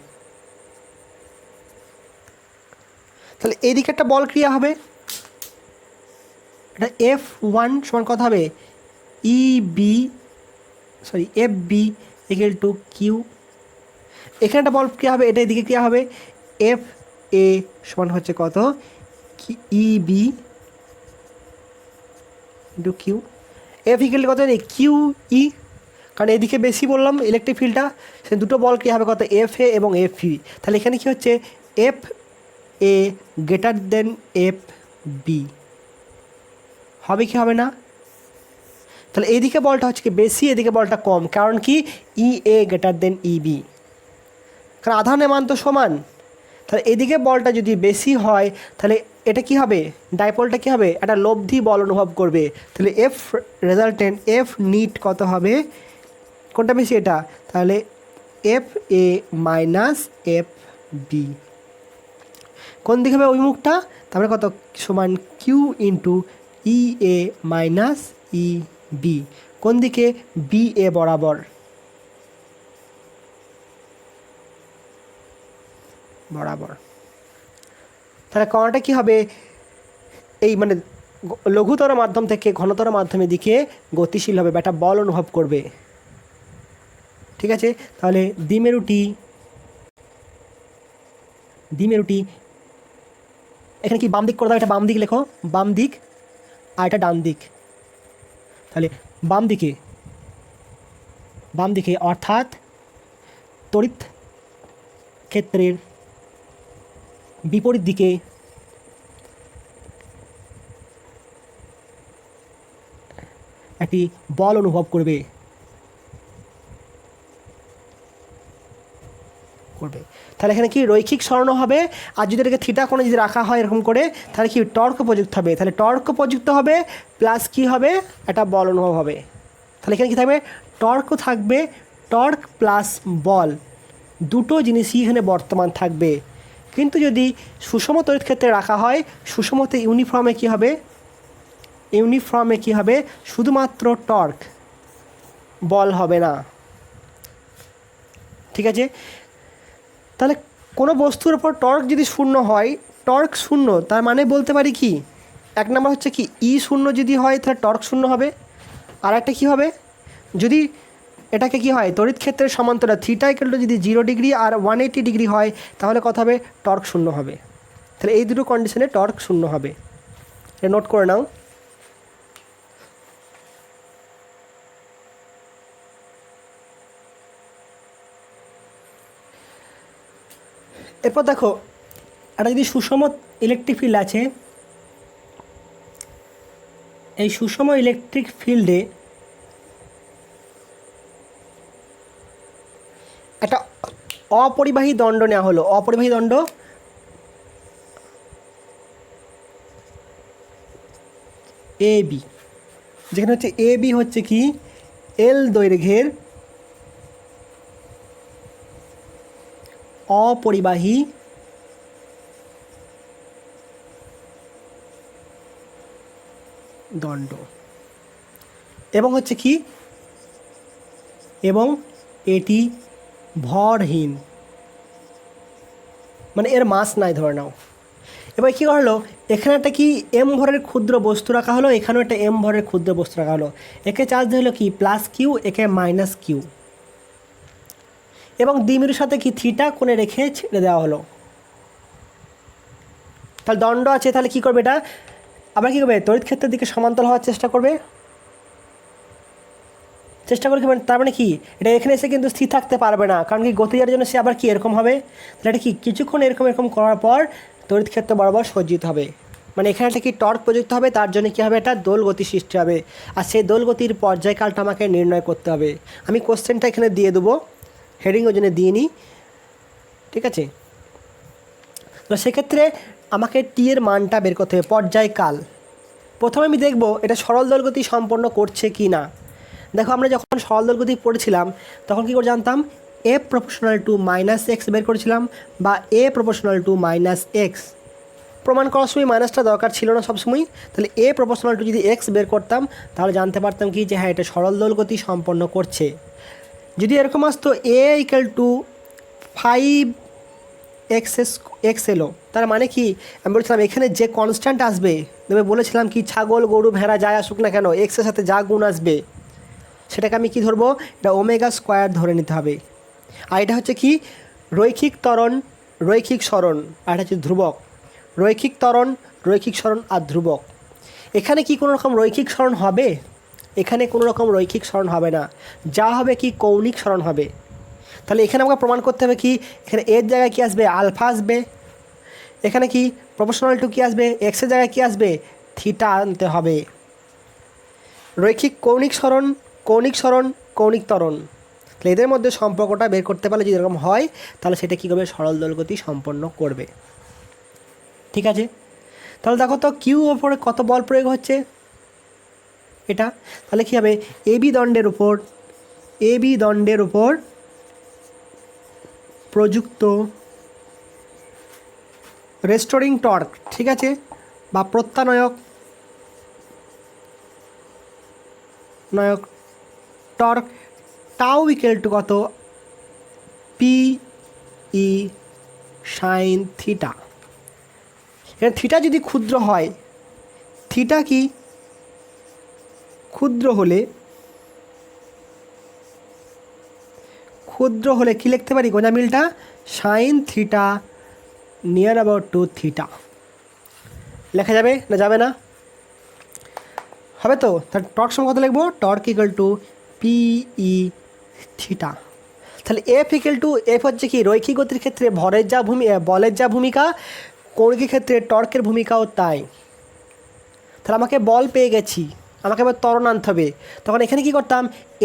তাহলে এদিকে একটা বল ক্রিয়া হবে, এটা F1 সমান কত হবে? F B equal to Q. এখানে একটা বল ক্রিয়া হবে, এটা এদিকে ক্রিয়া হবে, এফ এ সমান হচ্ছে কত? E B into Q. F equal কত নেই? কিউ ই, কারণ এদিকে বেশি বললাম ইলেকট্রিক ফিল্ডটা, সে দুটো বল ক্রিয়া হবে কত? এফ এ এবং এফ বি। তাহলে এখানে কী হচ্ছে? F A greater than F B হবে কি হবে না? তাহলে এইদিকে বলটা হচ্ছে কি বেশি, এদিকে বলটা কম, কারণ কি ই এ গ্রেটার দেন ই বি, কারণ আধানের মান তো সমান। তাহলে এদিকে বলটা যদি বেশি হয় তাহলে এটা কি হবে? ডাইপোলটা কী হবে? একটা লব্ধি বল অনুভব করবে। তাহলে এফ রেজাল্টেন্ট এফ নিট কত হবে? কোনটা বেশি? এটা। তাহলে F A minus F B কোন দিকে হবে? অভিমুখটা। তারপরে কত সমান Q into E A minus E B, কোন দিকে? বি এ বরাবর বরাবর। তাহলে কণাটা কী হবে? এই মানে লঘুতর মাধ্যম থেকে ঘনতর মাধ্যমের দিকে গতিশীল হবে, একটা বল অনুভব করবে। ঠিক আছে, তাহলে দ্বিমেরুটি এখানে কি বাম দিক করে দাও, এটা বাম দিক লেখো, বাম দিক, আর এটা ডান দিক। তাহলে বাম দিকে অর্থাৎ তড়িৎ ক্ষেত্রের বিপরীত দিকে একটি বল অনুভব করবে। তাহলে এখানে কি রৈখিক স্বর্ণ হবে, আর যদি এটাকে থিটা কোণে যদি রাখা হয় এরকম করে তাহলে কি টর্ক প্রযুক্ত হবে। তাহলে টর্ক প্রযুক্ত হবে প্লাস কি হবে? একটা বল অনুভব হবে। তাহলে এখানে কী থাকবে? টর্ক থাকবে, টর্ক প্লাস বল দুটো জিনিসই এখানে বর্তমান থাকবে। কিন্তু যদি সুষম তড়িৎ ক্ষেত্রে রাখা হয়, সুষমতে ইউনিফর্মে কী হবে? শুধুমাত্র টর্ক, বল হবে না। ঠিক আছে, তাহলে কোনো বস্তুর ওপর টর্ক যদি শূন্য হয়, টর্ক শূন্য, তার মানে বলতে পারি কি, এক নম্বর হচ্ছে কি ই শূন্য যদি হয় তাহলে টর্ক শূন্য হবে। আর একটা কী হবে? যদি এটাকে কি হয় তড়িৎ ক্ষেত্রের সমান্তরাল থিটা ইকুয়াল টু যদি 0 ডিগ্রি আর 180 ডিগ্রি হয় তাহলে কত হবে? টর্ক শূন্য হবে। তাহলে এই দুটো কন্ডিশনে টর্ক শূন্য হবে, এটা নোট করে নাও। এরপর দেখো একটা যদি সুষম ইলেকট্রিক ফিল্ড আছে, এই সুষম ইলেকট্রিক ফিল্ডে একটা অপরিবাহী দণ্ড নেওয়া হলো, অপরিবাহী দণ্ড এ বি, যেখানে হচ্ছে এ বি হচ্ছে কি এল দৈর্ঘ্যের অপরিবাহী দণ্ড এবং হচ্ছে কি এবং এটি ভরহীন, মানে এর মাস নাই ধরে নাও। এবার কী হলো, এখানে একটা কি এম ভরের ক্ষুদ্র বস্তু রাখা হলো, এখানেও একটা এম ভরের ক্ষুদ্র বস্তু রাখা হলো। একে চার্জ দেওয়া হলো কি প্লাস কিউ, একে মাইনাস কিউ, এবং দ্বিমেরুর সাথে কি থিটা কোণে রেখে ছেড়ে দেওয়া হলো। তাহলে দণ্ড আছে, তাহলে কী করবে এটা, আবার কী করবে, তড়িৎ ক্ষেত্রের দিকে সমান্তরাল হওয়ার চেষ্টা করবে, তার মানে কি এটা এখানে এসে কিন্তু স্থির থাকতে পারবে না, কারণ কি গতিজার জন্য সে আবার কি এরকম হবে, তাহলে এটা কি কিছুক্ষণ এরকম এরকম করার পর তড়িৎ ক্ষেত্র বরাবর সজ্জিত হবে, মানে এখানে একটা কি টর্ক প্রযুক্ত হবে, তার জন্য কী হবে, একটা দোল গতি সৃষ্টি হবে, আর সেই দোল গতির পর্যায়কালটা আমাকে নির্ণয় করতে হবে। আমি কোশ্চেনটা এখানে দিয়ে দেবো, হেডিং ওই জন্য দিয়ে নিই, ঠিক আছে। তো সেক্ষেত্রে আমাকে টি এর মানটা বের করতে হবে, পর্যায়কাল। প্রথমে আমি দেখব এটা সরল দোল গতি সম্পন্ন করছে কি না। দেখো আমরা যখন সরল দোল গতি পড়েছিলাম তখন কী করে জানতাম, এ প্রপোর্শনাল টু মাইনাস এক্স বের করেছিলাম, বা এ প্রপোর্শনাল টু মাইনাস এক্স। প্রমাণ করার সময় মাইনাসটা দরকার ছিল না সবসময়, তাহলে এ প্রপোর্শনাল টু যদি এক্স বের করতাম তাহলে জানতে পারতাম কি যে হ্যাঁ এটা সরল দোল গতি সম্পন্ন করছে। যদি এরকম আসতো এ ইকুয়াল টু 5x এলো, তার মানে কি আমি বলছিলাম এখানে যে কনস্ট্যান্ট আসবে, আমি বলেছিলাম কি ছাগল গরু ভেড়া যাই আসুক না কেন এক্সের সাথে যা গুণ আসবে সেটাকে আমি কি ধরবো, এটা ওমেগা স্কোয়ার ধরে নিতে হবে। আর এটা হচ্ছে কি রৈখিক ত্বরণ, রৈখিক সরণ, আর এটা হচ্ছে ধ্রুবক। রৈখিক ত্বরণ, রৈখিক সরণ আর ধ্রুবক। এখানে কি কোনো রকম রৈখিক সরণ হবে, এখানে কোনো রকম রৈখিক সরণ হবে না, যা হবে কি কৌণিক সরণ হবে। তাহলে এখানে আমাকে প্রমাণ করতে হবে কি, এখানে এর জায়গায় কী আসবে, আলফা আসবে, এখানে কি প্রপোর্শনাল টু কী আসবে, এক্সের জায়গায় কী আসবে, থিটা আনতে হবে। রৈখিক কৌণিক সরণ, কৌণিক সরণ, কৌণিক ত্বরণ, তাহলে এদের মধ্যে সম্পর্কটা বের করতে পারলে যদি এরকম হয় তাহলে সেটা কী করবে, সরল দোল গতি সম্পন্ন করবে। ঠিক আছে, তাহলে দেখো তো কিউ ওপরে কত বল প্রয়োগ হচ্ছে এটা, তাহলে কী হবে, এবি দণ্ডের উপর প্রযুক্ত রেস্টোরিং টর্ক, ঠিক আছে, বা প্রত্যানয়ক টর্ক টাউ ইকুয়াল টু কত, পি ই সাইন থিটা। এখানে থিটা যদি ক্ষুদ্র হয়, থিটা কি ক্ষুদ্র হলে কী লিখতে পারি, গোঁজামিলটা sine theta near about to theta লেখা যাবে না, যাবে না, হবে তো। তাহলে টর্ক সমান কত লিখবো, torque equal to P E theta. তাহলে এফ হচ্ছে কি রৈখিক গতির ক্ষেত্রে বলের যা ভূমিকা, কৌণিক ক্ষেত্রে টর্কের ভূমিকাও তাই। তাহলে আমাকে বল পেয়ে গেছি, আমাকে এবার ত্বরণ আনতে হবে, তখন এখানে কি করতাম,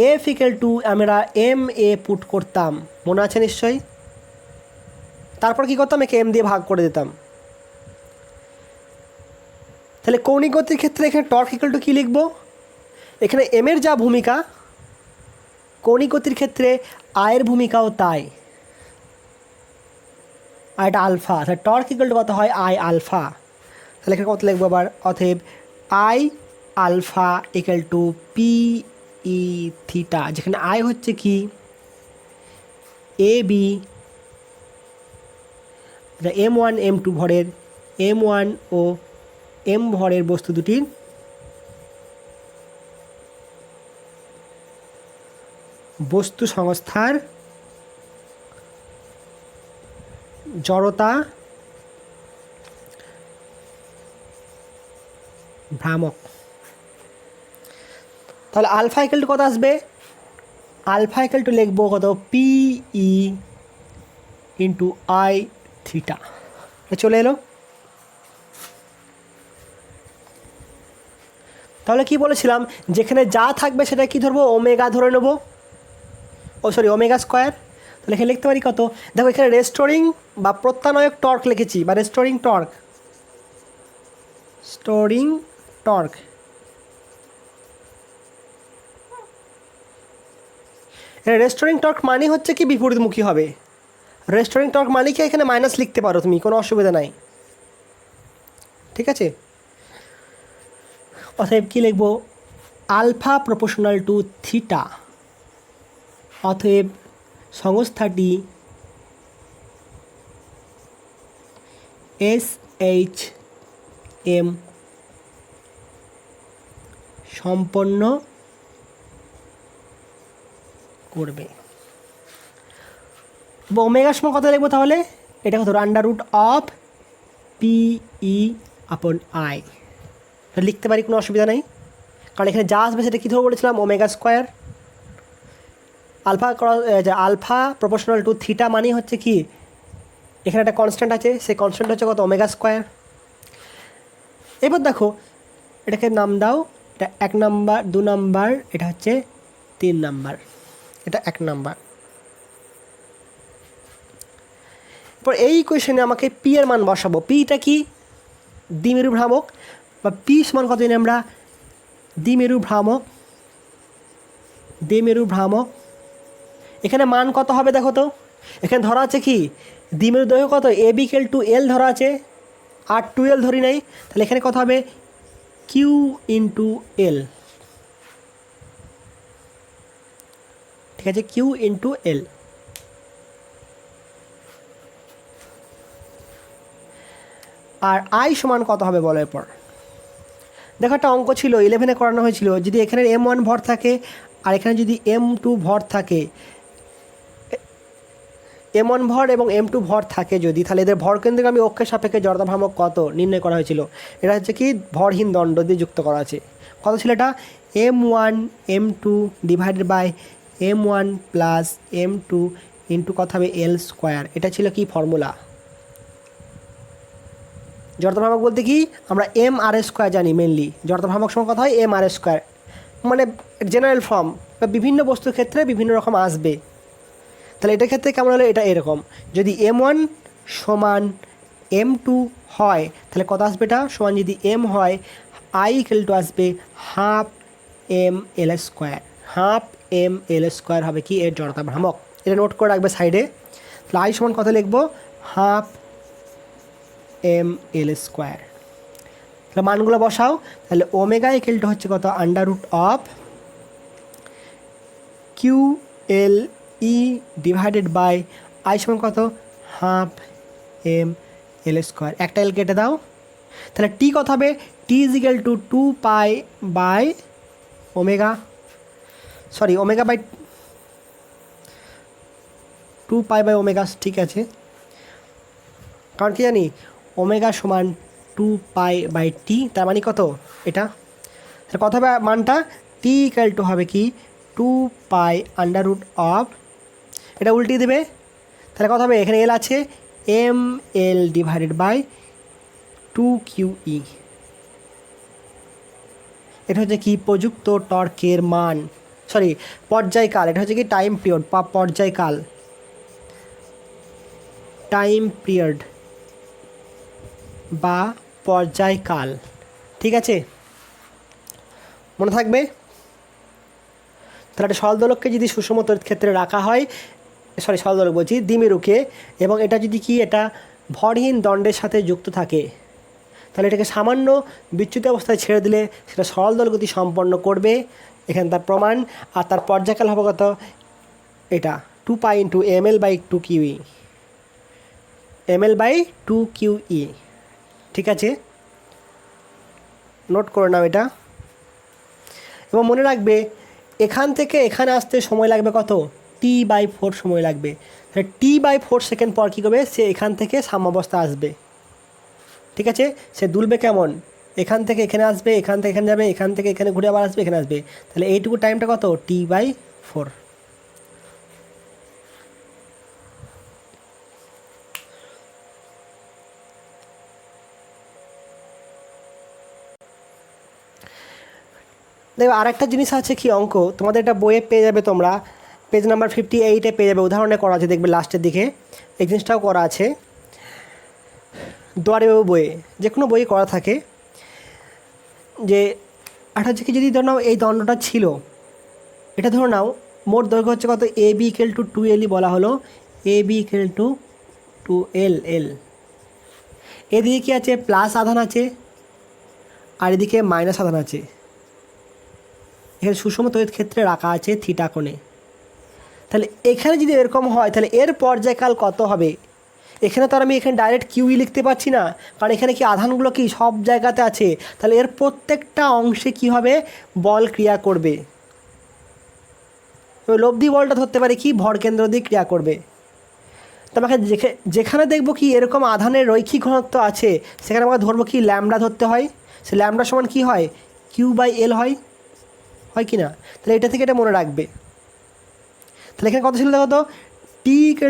এফ ইকুয়াল টু আমরা এম এ পুট করতাম, মনে আছে নিশ্চয়ই, তারপর কি করতাম, একে এম দিয়ে ভাগ করে দিতাম। তাহলে কৌণিক গতির ক্ষেত্রে এখানে টর্ক ইকুয়াল টু কী লিখব, এখানে এম এর যা ভূমিকা, কৌণিক গতির ক্ষেত্রে আয়ের ভূমিকাও তাই, আর এটা আলফা, তাহলে টর্ক ইকুয়াল টু কত হয়, আই আলফা। তাহলে এখানে কত লিখবো আবার, অতএব I alpha equal to P E theta, যেখানে আই হচ্ছে কি এ বি M1 M2 ভরের, M1 ও M ভরের বস্তু দুটির বস্তু সংস্থার জড়তা ভ্রামক। তাহলে আলফা ইকুয়াল টু কত আসবে, আলফা ইকুয়াল টু লিখবো কত, P E into I theta, চলে এলো। তাহলে কি বলেছিলাম, যেখানে যা থাকবে সেটা কি ধরবো, ওমেগা ধরে নেবো, ওমেগা স্কোয়ার। তাহলে এখানে লিখতে পারি কত, দেখো এখানে রেস্টোরিং বা প্রত্যানয়ক টর্ক লিখেছি, বা রেস্টোরিং টর্ক, রেস্টোরিং টর্ক মানে হচ্ছে কি বিপরীতমুখী হবে, রেস্টোরিং টর্ক মানে কি এখানে মাইনাস লিখতে পারো তুমি, কোনো অসুবিধা নাই, ঠিক আছে। অতএব কী লিখবো, আলফা প্রপোর্শনাল টু থিটা, অতএব সংস্থাটি SHM সম্পন্ন করবে। ওমেগার সময় কত লিখবো তাহলে, এটা কত, আন্ডার রুট অফ PE/I, লিখতে পারি, কোনো অসুবিধা নেই, কারণ এখানে যা আসবে সেটা কী ধরে বলেছিলাম, omega square. Alpha proportional to theta মানে হচ্ছে কি, এখানে একটা কনস্ট্যান্ট আছে, সেই কনস্ট্যান্ট হচ্ছে কত, ওমেগা স্কোয়ার। এবার দেখো এটাকে নাম দাও, এটা 1 নাম্বার, 2 নাম্বার, এটা হচ্ছে 3 নাম্বার, এটা 1 নাম্বার। এরপর এই কোয়েশনে আমাকে পি এর মান বসাবো। পিটা কি, দ্বিমেরু ভ্রামক, বা পি সমান কত জানি আমরা, দ্বিমেরু ভ্রামক। এখানে মান কত হবে দেখো তো, এখানে ধরা আছে কি, দ্বিমেরু দৈর্ঘ্য কত, AB/L ধরা আছে, আর 2L ধরি নাই, তাহলে এখানে কত হবে, Q/L, ঠিক আছে, Q/L। আর I সমান কত হবে বলো। এরপর দেখো একটা অঙ্ক ছিল 11-এ করানো হয়েছিল, যদি এখানে M1 ভর থাকে আর এখানে যদি M2 ভর থাকে, M1 ভর এবং M2 ভর থাকে যদি, তাহলে এদের ভরকেন্দ্রগামী অক্ষের সাপেক্ষে জড়তা ভ্রামক কত নির্ণয় করা হয়েছিল। এটা হচ্ছে কি ভরহীন দণ্ড দিয়ে যুক্ত করা আছে। কত ছিল এটা, M1 M2 divided by M1 plus M2 into কত হবে L স্কোয়ার। এটা ছিল কি ফর্মুলা। জড়তা ভ্রামক বলতে কি, আমরা MR স্কোয়ার জানি মেনলি, জড়তা ভ্রামক সময় কথা হয় MR স্কোয়ার, মানে জেনারেল ফর্ম, বিভিন্ন বস্তুর ক্ষেত্রে বিভিন্ন রকম আসবে। তাহলে এটার ক্ষেত্রে কেমন হলো, এটা এরকম, যদি M1 সমান M2 হয় তাহলে কত আসবে, এটা সমান যদি M হয় I/2 আসবে half ML square, half ML square হবে কি এর জড়তা ভ্রামক। এটা নোট করে রাখবে সাইডে। তাহলে I সমান কত লিখবো, হাফ ML স্কোয়ার। তাহলে মানগুলো বসাও, তাহলে ওমেগা/2 হচ্ছে কত, under root of QLE divided by I সমান কত, হাফ ML স্কোয়ার। একটা এল কেটে দাও, তাহলে টি কত হবে, T/2 pi by omega, sorry omega by 2 pi by omega, ঠিক আছে, কারণ কি জানি ওমেগা সমান 2 পাই বাই টি, তার মানে কত এটা, তাহলে কত হবে মানটা, T/2 হবে কি 2 পাই আন্ডার রুট অফ, এটা উল্টিয়ে দেবে, তাহলে কত হবে, এখানে এল আছে ML ডিভাইডেড বাই 2QE। এটা হচ্ছে কি প্রযুক্ত টর্কের মান, সরি পর্যায়কাল, এটা হচ্ছে কি টাইম পিরিয়ড বা পর্যায়কাল, বা পর্যায়কাল, ঠিক আছে, মনে থাকবে। তাহলে একটা সরলদোলককে যদি সুষম তড়িৎ ক্ষেত্রে রাখা হয়, সরি সরলদোলক বলছি, দ্বিমেরুকে, এবং এটা যদি কি এটা ভরহীন দণ্ডের সাথে যুক্ত থাকে, তাহলে এটাকে সামান্য বিচ্যুত অবস্থায় ছেড়ে দিলে সেটা সরলদোলক গতি সম্পন্ন করবে, এখানে তার প্রমাণ। আর তার পর্যায়কাল হবে কত, এটা 2 পাই ইন্টু ML/2QE, ML/2QE, ঠিক আছে, নোট করে নাও এটা। এবং মনে রাখবে এখান থেকে এখানে আসতে সময় লাগবে কত, T/4 সময় লাগবে। তাহলে T/4 সেকেন্ড পর কী করবে, সে এখান থেকে সাম্যাবস্থা আসবে, ঠিক আছে, সে দুলবে কেমন, এখান থেকে এখানে আসবে, এখান থেকে এখানে যাবে, এখান থেকে এখানে ঘুরে আবার আসবে, এখানে আসবে, তাহলে এইটুকু টাইমটা কত, T/4। দেখো আরেকটা জিনিস আছে কি, অঙ্ক তোমাদের এটা বইয়ে পেয়ে যাবে, তোমরা পেজ নাম্বার 58-এ পেয়ে যাবে, উদাহরণে করা আছে, দেখবে লাস্টের দিকে এই জিনিসটাও করা আছে, দুয়ারেবাবু বইয়ে, যে কোনো বইয়ে করা থাকে, যে এটা হচ্ছে কি, যদি ধরো নাও এই দণ্ডটা ছিল, এটা ধরো নাও মোট দৈর্ঘ্য হচ্ছে কত, AB/2L বলা হলো, A B equal to 2L L। এদিকে কি আছে, প্লাস আধান আছে আর এদিকে মাইনাস আধান আছে। এখানে সুষম তড়িৎ ক্ষেত্রে রাখা আছে থিটা কোণে। তাহলে এখানে যদি এরকম হয় তাহলে এর পর্যায়কাল কত হবে? এখানে তো আর আমি এখানে ডাইরেক্ট কিউই লিখতে পারছি না, কারণ এখানে কি আধানগুলো কি সব জায়গাতে আছে। তাহলে এর প্রত্যেকটা অংশে কি হবে, বল ক্রিয়া করবে। লব্ধি বলটা ধরতে পারে কি ভরকেন্দ্র দিয়ে ক্রিয়া করবে। তোমাকে যেখানে দেখবো কি এরকম আধানের রৈখিক ঘনত্ব আছে সেখানে আমাকে ধরবো কি ল্যামডা ধরতে হয়। সে ল্যামডা সমান কি হয়, Q/L হয়, হয় কি না? তাহলে এটা থেকে এটা মনে রাখবে। তাহলে এখানে কত ছিল দেখো তো, T =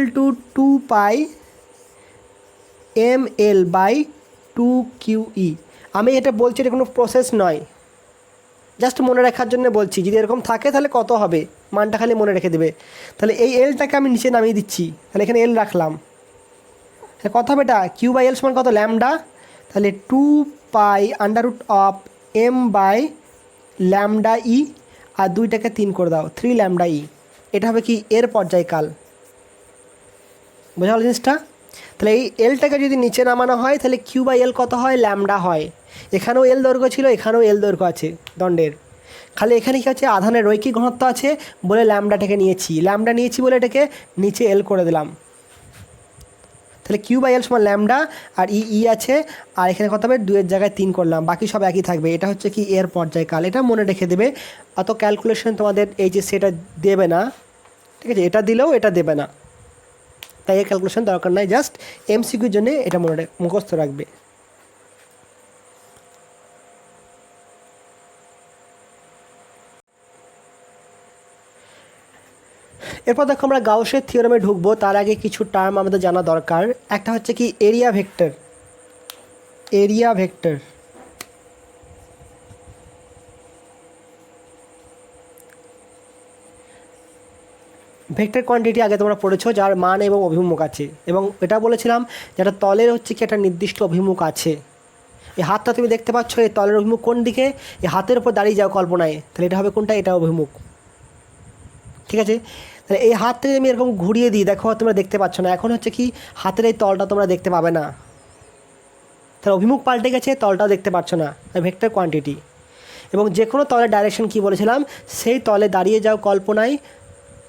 2πmL/2QE। আমি এটা বলছি, এটা কোনো প্রসেস নয়, জাস্ট মনে রাখার জন্য বলছি। যদি এরকম থাকে তাহলে কত হবে মানটা খালি মনে রেখে দেবে। তাহলে এই এলটাকে আমি নিচে নামিয়ে দিচ্ছি, তাহলে এখানে এল রাখলাম। কত হবে এটা, Q/L সমান কত, ল্যামডা। তাহলে 2π√m/λE আর 2টাকে 3 করে দাও, 3λE। এটা হবে কি এর পর্যায়কাল। বোঝা গেল জিনিসটা? তাহলে এই এলটাকে যদি নিচে নামানো হয় তাহলে Q/L কত হয়, ল্যামডা হয়। এখানেও এল দৈর্ঘ্য ছিল, এখানেও এল দৈর্ঘ্য আছে দণ্ডের, খালি এখানে কি আছে আধানের রৈখিক ঘনত্ব আছে বলে ল্যামডাটাকে নিয়েছি, ল্যামডা নিয়েছি বলে এটাকে নিচে এল করে দিলাম। তাহলে Q/L সমান ল্যামডা আর ই আছে, আর এখানে কত হবে 2 এর জায়গায় 3 করলাম, বাকি সব একই থাকবে। এটা হচ্ছে কি এর পর্যায়কাল, এটা মনে রেখে দেবে। অত ক্যালকুলেশন তোমাদের এই যে সেটা দেবে না, ঠিক আছে, এটা দিলেও এটা দেবে না, তাই এর ক্যালকুলেশন দরকার নাই, জাস্ট MCQর জন্য এটা মুখস্থ রাখবে। এরপর দেখো আমরা গাউসের থিওরেমে ঢুকবো, তার আগে কিছু টার্ম আমাদের জানা দরকার। একটা হচ্ছে কি area vector. Area vector vector quantity আগে তোমরা পড়েছো, যার মান এবং অভিমুখ আছে, এবং এটা বলেছিলাম যেটা তলের হচ্ছে কি একটা নির্দিষ্ট অভিমুখ আছে। এই হাতটা তুমি দেখতে পাচ্ছ, এই তলের অভিমুখ কোন দিকে, এই হাতের উপর দাঁড়িয়ে যাও কল্পনায়, তাহলে এটা হবে কোনটা, এটা অভিমুখ, ঠিক আছে। তাহলে এই হাত থেকে আমি এরকম ঘুরিয়ে দিই, দেখো তোমরা দেখতে পাচ্ছ না, এখন হচ্ছে কি হাতের এই তলটা তোমরা দেখতে পাবে না, তাহলে অভিমুখ পাল্টে গেছে, তলটাও দেখতে পাচ্ছ না, ভেক্টর কোয়ান্টিটি। এবং যে কোনো তলের ডাইরেকশন কি বলেছিলাম, সেই তলে দাঁড়িয়ে যাও কল্পনায়,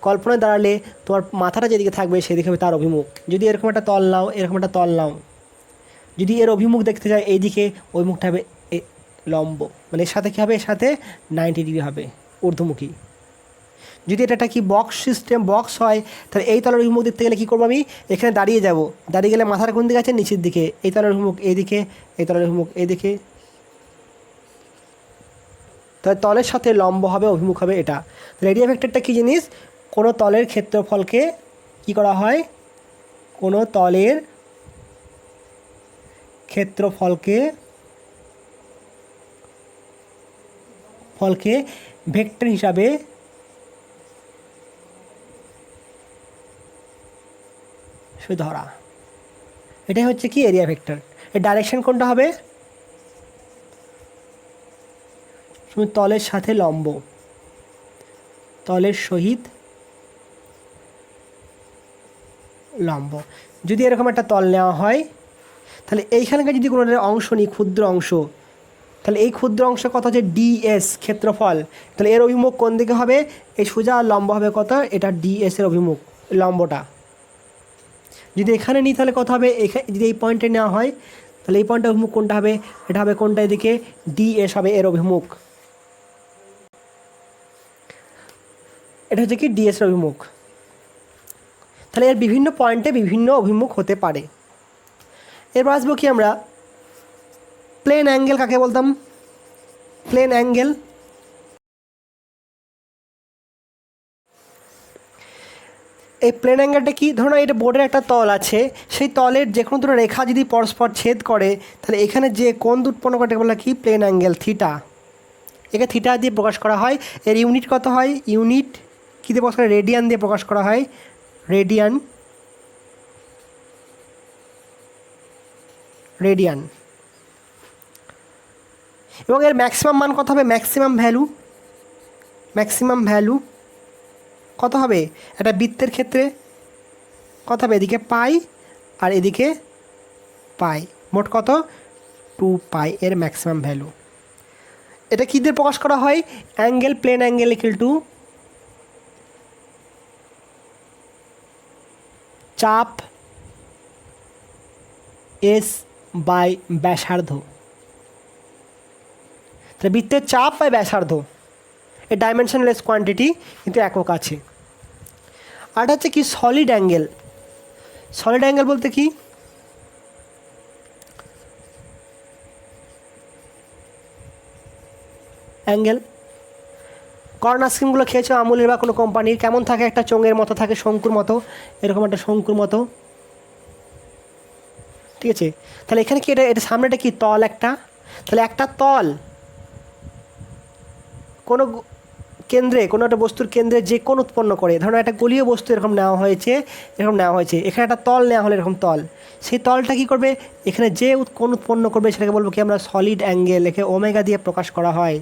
কল্পনায় দাঁড়ালে তোমার মাথাটা যেদিকে থাকবে সেদিকে হবে তার অভিমুখ। যদি এরকম একটা তল নাও, এরকম একটা তল নাও, যদি এর অভিমুখ দেখতে চাই এইদিকে, অভিমুখটা হবে লম্ব, মানে এর সাথে কী হবে, এর সাথে 90 ডিগ্রি হবে, ঊর্ধ্বমুখী। যদি এটা একটা কি বক্স সিস্টেম, বক্স হয়, তাহলে এই তলের অভিমুখ দেখতে গেলে কী করবো, আমি এখানে দাঁড়িয়ে যাব, দাঁড়িয়ে গেলে মাথার কোন দিকে আছে, নিচের দিকে, এই তলের অভিমুখ এইদিকে, এই তলের অভিমুখ এইদিকে, তাহলে তলের সাথে লম্ব হবে, অভিমুখ হবে এটা। তাহলে এরিয়া ভেক্টরটা কী জিনিস, কোনো তলের ক্ষেত্রফলকে কি করা হয়, কোনো তলের ক্ষেত্রফলকে ভেক্টর হিসাবে ধরা, এটাই হচ্ছে কি এরিয়া ভেক্টর। এর ডাইরেকশন কোনটা হবে, তলের সাথে লম্ব, তলের সহিত লম্ব। যদি এরকম একটা তল নেওয়া হয়, তাহলে এইখানকার যদি কোনো অংশ নিই, ক্ষুদ্র অংশ, তাহলে এই ক্ষুদ্র অংশ কত হচ্ছে DS ক্ষেত্রফল, তাহলে এর অভিমুখ কোন দিকে হবে, এই সোজা আর লম্ব হবে কত, এটা DS এর অভিমুখ, লম্বটা। যদি এখানে নিই তাহলে কত হবে, এখানে যদি এই পয়েন্টে নেওয়া হয় তাহলে এই পয়েন্টের অভিমুখ কোনটা হবে, এটা হবে কোনটা, এদিকে DS হবে এর অভিমুখ, এটা হচ্ছে কি DS এর অভিমুখ। তাহলে এর বিভিন্ন পয়েন্টে বিভিন্ন অভিমুখ হতে পারে। এরপর আসবো কি আমরা, প্লেন অ্যাঙ্গেল কাকে বলতাম, প্লেন অ্যাঙ্গেল। এই প্লেন অ্যাঙ্গেলটা কি, ধরো এটা বোর্ডের একটা তল আছে, সেই তলের যে কোনো দুটো রেখা যদি পরস্পর ছেদ করে তাহলে এখানে যে কোণ উৎপন্ন করে বলা কি প্লেন অ্যাঙ্গেল, থিটা। একে থিটা দিয়ে প্রকাশ করা হয়। এর ইউনিট কত হয়, ইউনিট কী দিয়ে প্রকাশ করা, রেডিয়ান দিয়ে প্রকাশ করা হয়, রেডিয়ান, রেডিয়ান। এবং এর ম্যাক্সিমাম মান কত হবে, ম্যাক্সিমাম ভ্যালু কত হবে একটা বৃত্তের ক্ষেত্রে, কত হবে, এদিকে পাই আর এদিকে পাই, মোট কত 2 পাই এর ম্যাক্সিমাম ভ্যালু। এটা কী দিয়ে প্রকাশ করা হয়, angle plane angle equal to চাপ এস বাই ব্যাসার্ধ। তাহলে বৃত্তের চাপ বাই ব্যাসার্ধ, এ ডাইমেনশনলেস কোয়ান্টিটি কিন্তু একক আছে। আর হচ্ছে কি সলিড অ্যাঙ্গেল। সলিড অ্যাঙ্গেল বলতে কি, অ্যাঙ্গেল কর্নার স্কিমগুলো খেয়েছো আমুলের বা কোনো কোম্পানির, কেমন থাকে, একটা চোঙের মতো থাকে, শঙ্কুর মতো, এরকম একটা শঙ্কুর মতো, ঠিক আছে। তাহলে এখানে কি এটা সামনেটা কি তল একটা, তাহলে একটা তল কোনো কেন্দ্রে, কোনো একটা বস্তুর কেন্দ্রে যে কোণ উৎপন্ন করে, ধরুন একটা গোলীয় বস্তু এরকম নেওয়া হয়েছে, এখানে একটা তল নেওয়া হলো এরকম তল, সেই তলটা কী করবে, এখানে যে কোণ উৎপন্ন করবে সেটাকে বলবো কি আমরা সলিড অ্যাঙ্গেল, একে ওমেগা দিয়ে প্রকাশ করা হয়।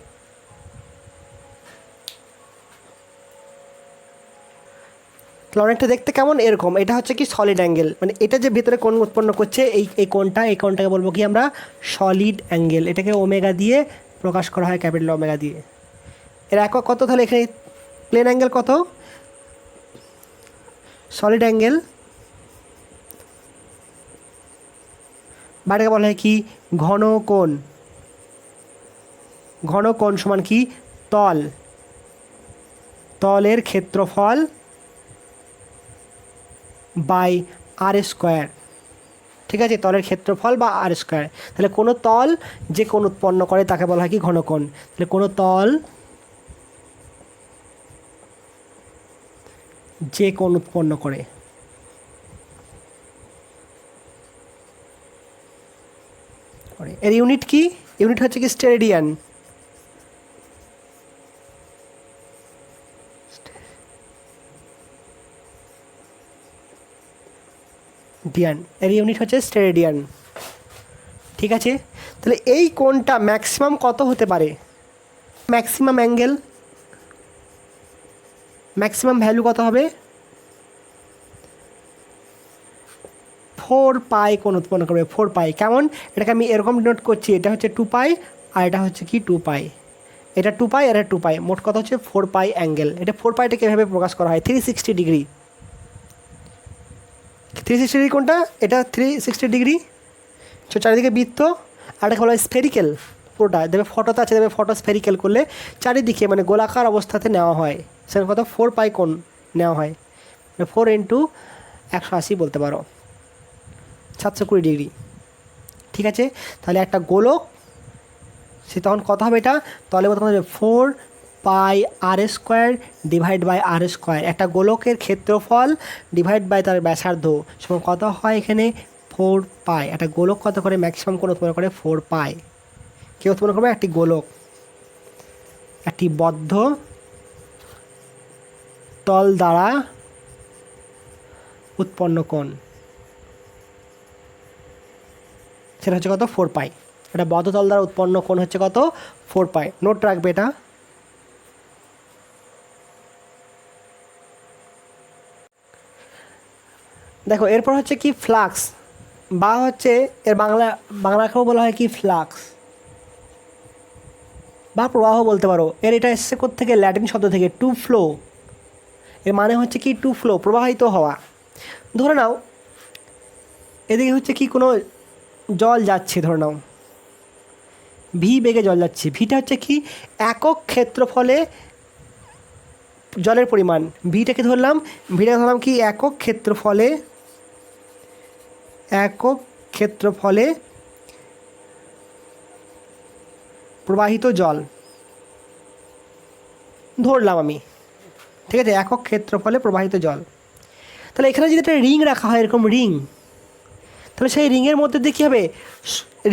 তাহলে অনেকটা দেখতে কেমন এরকম, এটা হচ্ছে কি সলিড অ্যাঙ্গেল, মানে এটা যে ভেতরে কোণ উৎপন্ন করছে এই কোণটাকে বলবো কি আমরা সলিড অ্যাঙ্গেল, এটাকে ওমেগা দিয়ে প্রকাশ করা হয়, ক্যাপিটাল ওমেগা দিয়ে। এর একক কত, তাহলে এখানে প্লেন অ্যাঙ্গেল কত, সলিড অ্যাঙ্গেল বাটাকে বলা হয় কি ঘন কোণ। ঘন কোণ সমান কি তলের ক্ষেত্রফল বাই আর স্কোয়ার, ঠিক আছে, তলের ক্ষেত্রফল বা আর স্কোয়ার। তাহলে কোনো তল যে কোণ উৎপন্ন করে তাকে বলা হয় কি ঘন কোণ। তাহলে কোনো তল যে কোণ উৎপন্ন করে, এর ইউনিট কি, ইউনিট হচ্ছে কি স্টেরেডিয়ান। এর ইউনিট হচ্ছে স্টেরেডিয়ান, ঠিক আছে। তাহলে এই কোণটা ম্যাক্সিমাম কত হতে পারে, ম্যাক্সিমাম অ্যাঙ্গেল, ম্যাক্সিমাম ভ্যালু কত হবে, 4 পাই কোণ উৎপন্ন করবে, 4 পাই। কেমন, এটাকে আমি এরকম নোট করছি, এটা হচ্ছে 2 পাই আর এটা হচ্ছে কি 2 পাই, এটা 2 পাই আর এটা 2 পাই, মোট কথা হচ্ছে 4 পাই অ্যাঙ্গেল। এটা 4 পাইটাকে এভাবে প্রকাশ করা হয় 360 ডিগ্রি। 360 ডিগ্রি কোনটা, এটা 360 ডিগ্রি, চারিদিকে বৃত্ত, আর এটাকে বলা হয় স্ফেরিক্যাল। পুরোটা দেবে ফটোতে আছে, দেবে ফটো স্ফেরিক্যাল করলে চারিদিকে মানে গোলাকার অবস্থাতে নেওয়া হয়, সেরকম কথা 4 পাই কোণ নেওয়া হয়, 4 ইন্টু 180 বলতে পারো, 720 ডিগ্রি, ঠিক আছে। তাহলে একটা গোলক, সে তখন কত হবে, এটা তাহলে কত হবে 4 pi R square divide by r square, একটা গোলকের ক্ষেত্রফল ডিভাইড বাই তার ব্যাসার্ধ সমান কত হয় এখানে 4 পাই। একটা গোলক কত করে ম্যাক্সিমাম কোণ উৎপন্ন করে 4 পাই। কে উৎপন্ন করবে, একটি গোলক, একটি বদ্ধ তল দ্বারা উৎপন্ন কোণ, সেটা হচ্ছে কত 4 পাই। এটা বদ্ধ তল দ্বারা উৎপন্ন কোণ হচ্ছে কত 4 পাই, নোট রাখবে এটা। দেখো এরপর হচ্ছে কি ফ্লাক্স, বা হচ্ছে এর বাংলাকেও বলা হয় কি ফ্লাক্স বা প্রবাহ বলতে পারো। এর এটা এসছে থেকে ল্যাটিন শব্দ থেকে টু ফ্লো, এর মানে হচ্ছে কি টু ফ্লো, প্রবাহিত হওয়া। ধরে নাও এদিকে হচ্ছে কি কোনো জল যাচ্ছে, ধরে নাও ভি বেগে জল যাচ্ছে, ভিটা হচ্ছে কি একক ক্ষেত্রফলে জলের পরিমাণ, ভিটাকে ধরলাম কি একক ক্ষেত্রফলে প্রবাহিত জল ধরলাম আমি, ঠিক আছে, একক ক্ষেত্রফলে প্রবাহিত জল। তাহলে এখানে যদি একটা রিং রাখা হয়, এরকম রিং, তাহলে সেই রিংয়ের মধ্যে দিয়ে কী হবে,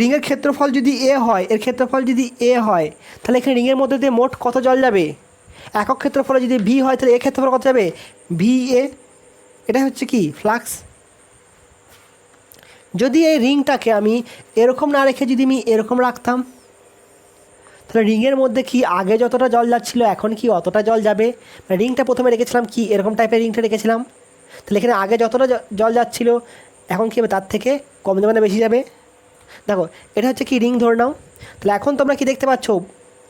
রিংয়ের ক্ষেত্রফল যদি এ হয়, এর ক্ষেত্রফল যদি এ হয়, তাহলে এখানে রিংয়ের মধ্যে দিয়ে মোট কত জল যাবে, একক ক্ষেত্রফলে যদি ভি হয় তাহলে এ ক্ষেত্রফল কত যাবে ভি এ, এটা হচ্ছে কি ফ্লাক্স। যদি এই রিংটাকে আমি এরকম না রেখে যদি আমি এরকম রাখতাম, তাহলে রিংয়ের মধ্যে কি আগে যতটা জল যাচ্ছিলো এখন কি অতটা জল যাবে, রিংটা প্রথমে রেখেছিলাম কি এরকম টাইপের রিংটা রেখেছিলাম, তাহলে এখানে আগে যতটা জল যাচ্ছিল এখন কী হবে তার থেকে কম যাবে না বেশি যাবে? দেখো এটা হচ্ছে কি রিং ধরে নাও। তাহলে এখন তোমরা কি দেখতে পাচ্ছ,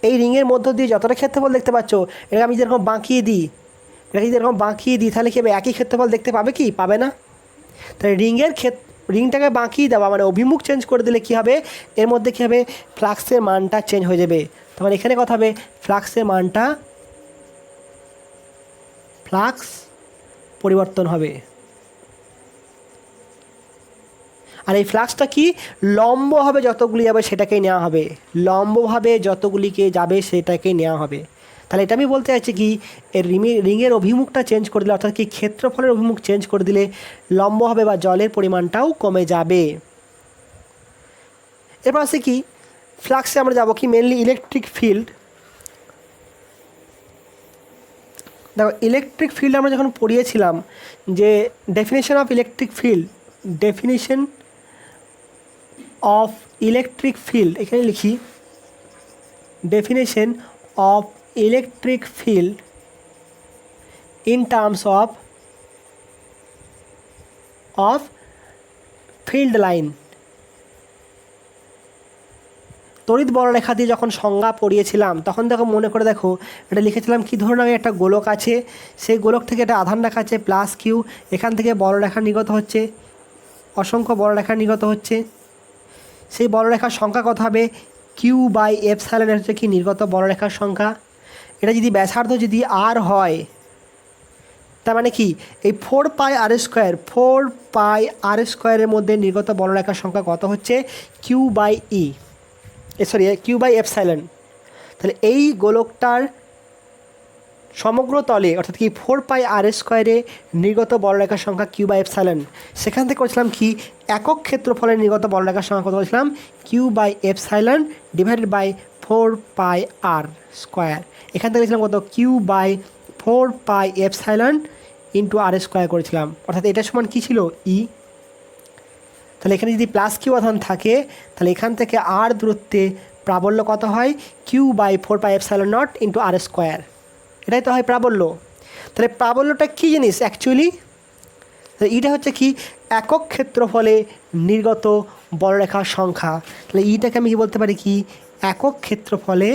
এই রিংয়ের মধ্য দিয়ে যতটা ক্ষেত্রফল দেখতে পাচ্ছ, এটা আমি যেরকম বাঁকিয়ে দিই, এটা যদি এরকম বাঁকিয়ে দিই তাহলে কী হবে, একই ক্ষেত্রফল দেখতে পাবে কি? পাবে না। তাহলে রিংটাকে বাঁকিয়ে দেওয়া মানে অভিমুখ চেঞ্জ করে দিলে কী হবে, এর মধ্যে কী হবে, ফ্লাক্সের মানটা চেঞ্জ হয়ে যাবে। তখন এখানে কথা হবে ফ্লাক্সের মানটা, ফ্লাক্স পরিবর্তন হবে। আর এই ফ্লাক্সটা কি, লম্বভাবে যতগুলি যাবে সেটাকেই নেওয়া হবে, লম্বভাবে যতগুলিকে যাবে সেটাকেই নেওয়া হবে। তাহলে এটা আমি বলতে চাইছি কি, এর রিংয়ের অভিমুখটা চেঞ্জ করে দিলে, অর্থাৎ কি ক্ষেত্রফলের অভিমুখ চেঞ্জ করে দিলে লম্বভাবে বা জলের পরিমাণটাও কমে যাবে। এরপর আছে কি, ফ্লাক্সে আমরা যাব কি মেনলি ইলেকট্রিক ফিল্ড। দেখো ইলেকট্রিক ফিল্ড আমরা যখন পড়িয়েছিলাম যে definition of electric field, definition of electric field, এখানে লিখি definition of electric field in terms of field line. তড়িৎ বলরেখা দিয়ে যখন সংজ্ঞা পড়িয়েছিলাম তখন দেখো মনে করে দেখো এটা লিখেছিলাম কি, ধরুন আমি একটা গোলক আছে, সেই গোলক থেকে একটা আধান রেখা আছে প্লাস কিউ, এখান থেকে বলরেখা নির্গত হচ্ছে, অসংখ্য বলরেখা নির্গত হচ্ছে। সেই বলরেখার সংখ্যা কত হবে, কিউ বাই এপসাইলন হচ্ছে কি নির্গত বলরেখার সংখ্যা। এটা যদি ব্যাসার্ধ যদি আর হয়, তার মানে কি এই 4 পাই আর স্কোয়ারের মধ্যে নির্গত বলরেখার সংখ্যা কত হচ্ছে, Q by Q by epsilon. তাহলে এই গোলকটার সমগ্র তলে অর্থাৎ কি 4 পাই আর স্কোয়ারে নির্গত বলরেখার সংখ্যা কিউ বাই এপসাইলন। সেখান থেকে করেছিলাম কি একক ক্ষেত্রফলের নির্গত বলরেখার সংখ্যা কত বলেছিলাম, Q by epsilon divided by 4 pi R square. এখান থেকে করেছিলাম কত, Q by 4 pi epsilon into R square করেছিলাম, অর্থাৎ এটা সমান কী ছিল, ই। তাহলে এখানে যদি প্লাস কিউ আধান থাকে তাহলে এখান থেকে আর দূরত্বে প্রাবল্য কত হয়, Q by 4 pi epsilon naught into R square, এটাই তো হয় প্রাবল্য। তাহলে প্রাবল্যটা কী জিনিস অ্যাকচুয়ালি, এটা হচ্ছে কি একক ক্ষেত্রফলে নির্গত বলরেখার সংখ্যা। তাহলে ইটাকে আমি কি বলতে পারি, কি একক ক্ষেত্রফলে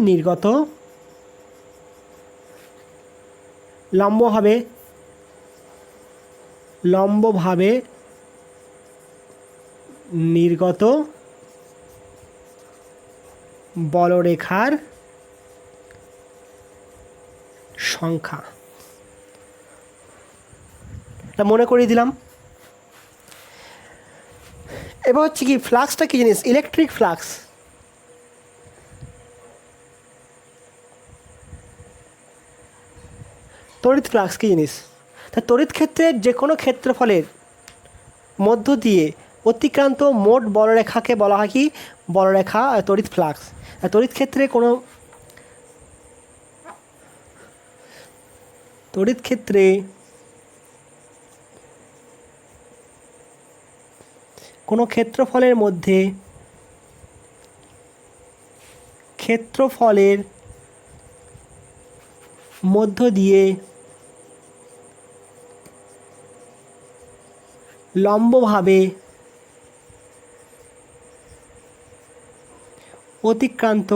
নির্গত লম্বভাবে নির্গত বলরেখার সংখ্যা। এটা মনে করিয়ে দিলাম। এবার হচ্ছে কি ফ্লাক্সটা কী জিনিস, ইলেকট্রিক ফ্লাক্স। তড়িৎ ফ্লাক্স কী জিনিস, তা তড়িৎ ক্ষেত্রের যে কোনো ক্ষেত্রফলের মধ্য দিয়ে অতিক্রান্ত মোট বলরেখাকে বলা হয় কি বলরেখা, তড়িৎ ফ্লাক্স। তড়িৎ ক্ষেত্রে কোনো ক্ষেত্রফলের মধ্য দিয়ে লম্বভাবে অতিক্রান্ত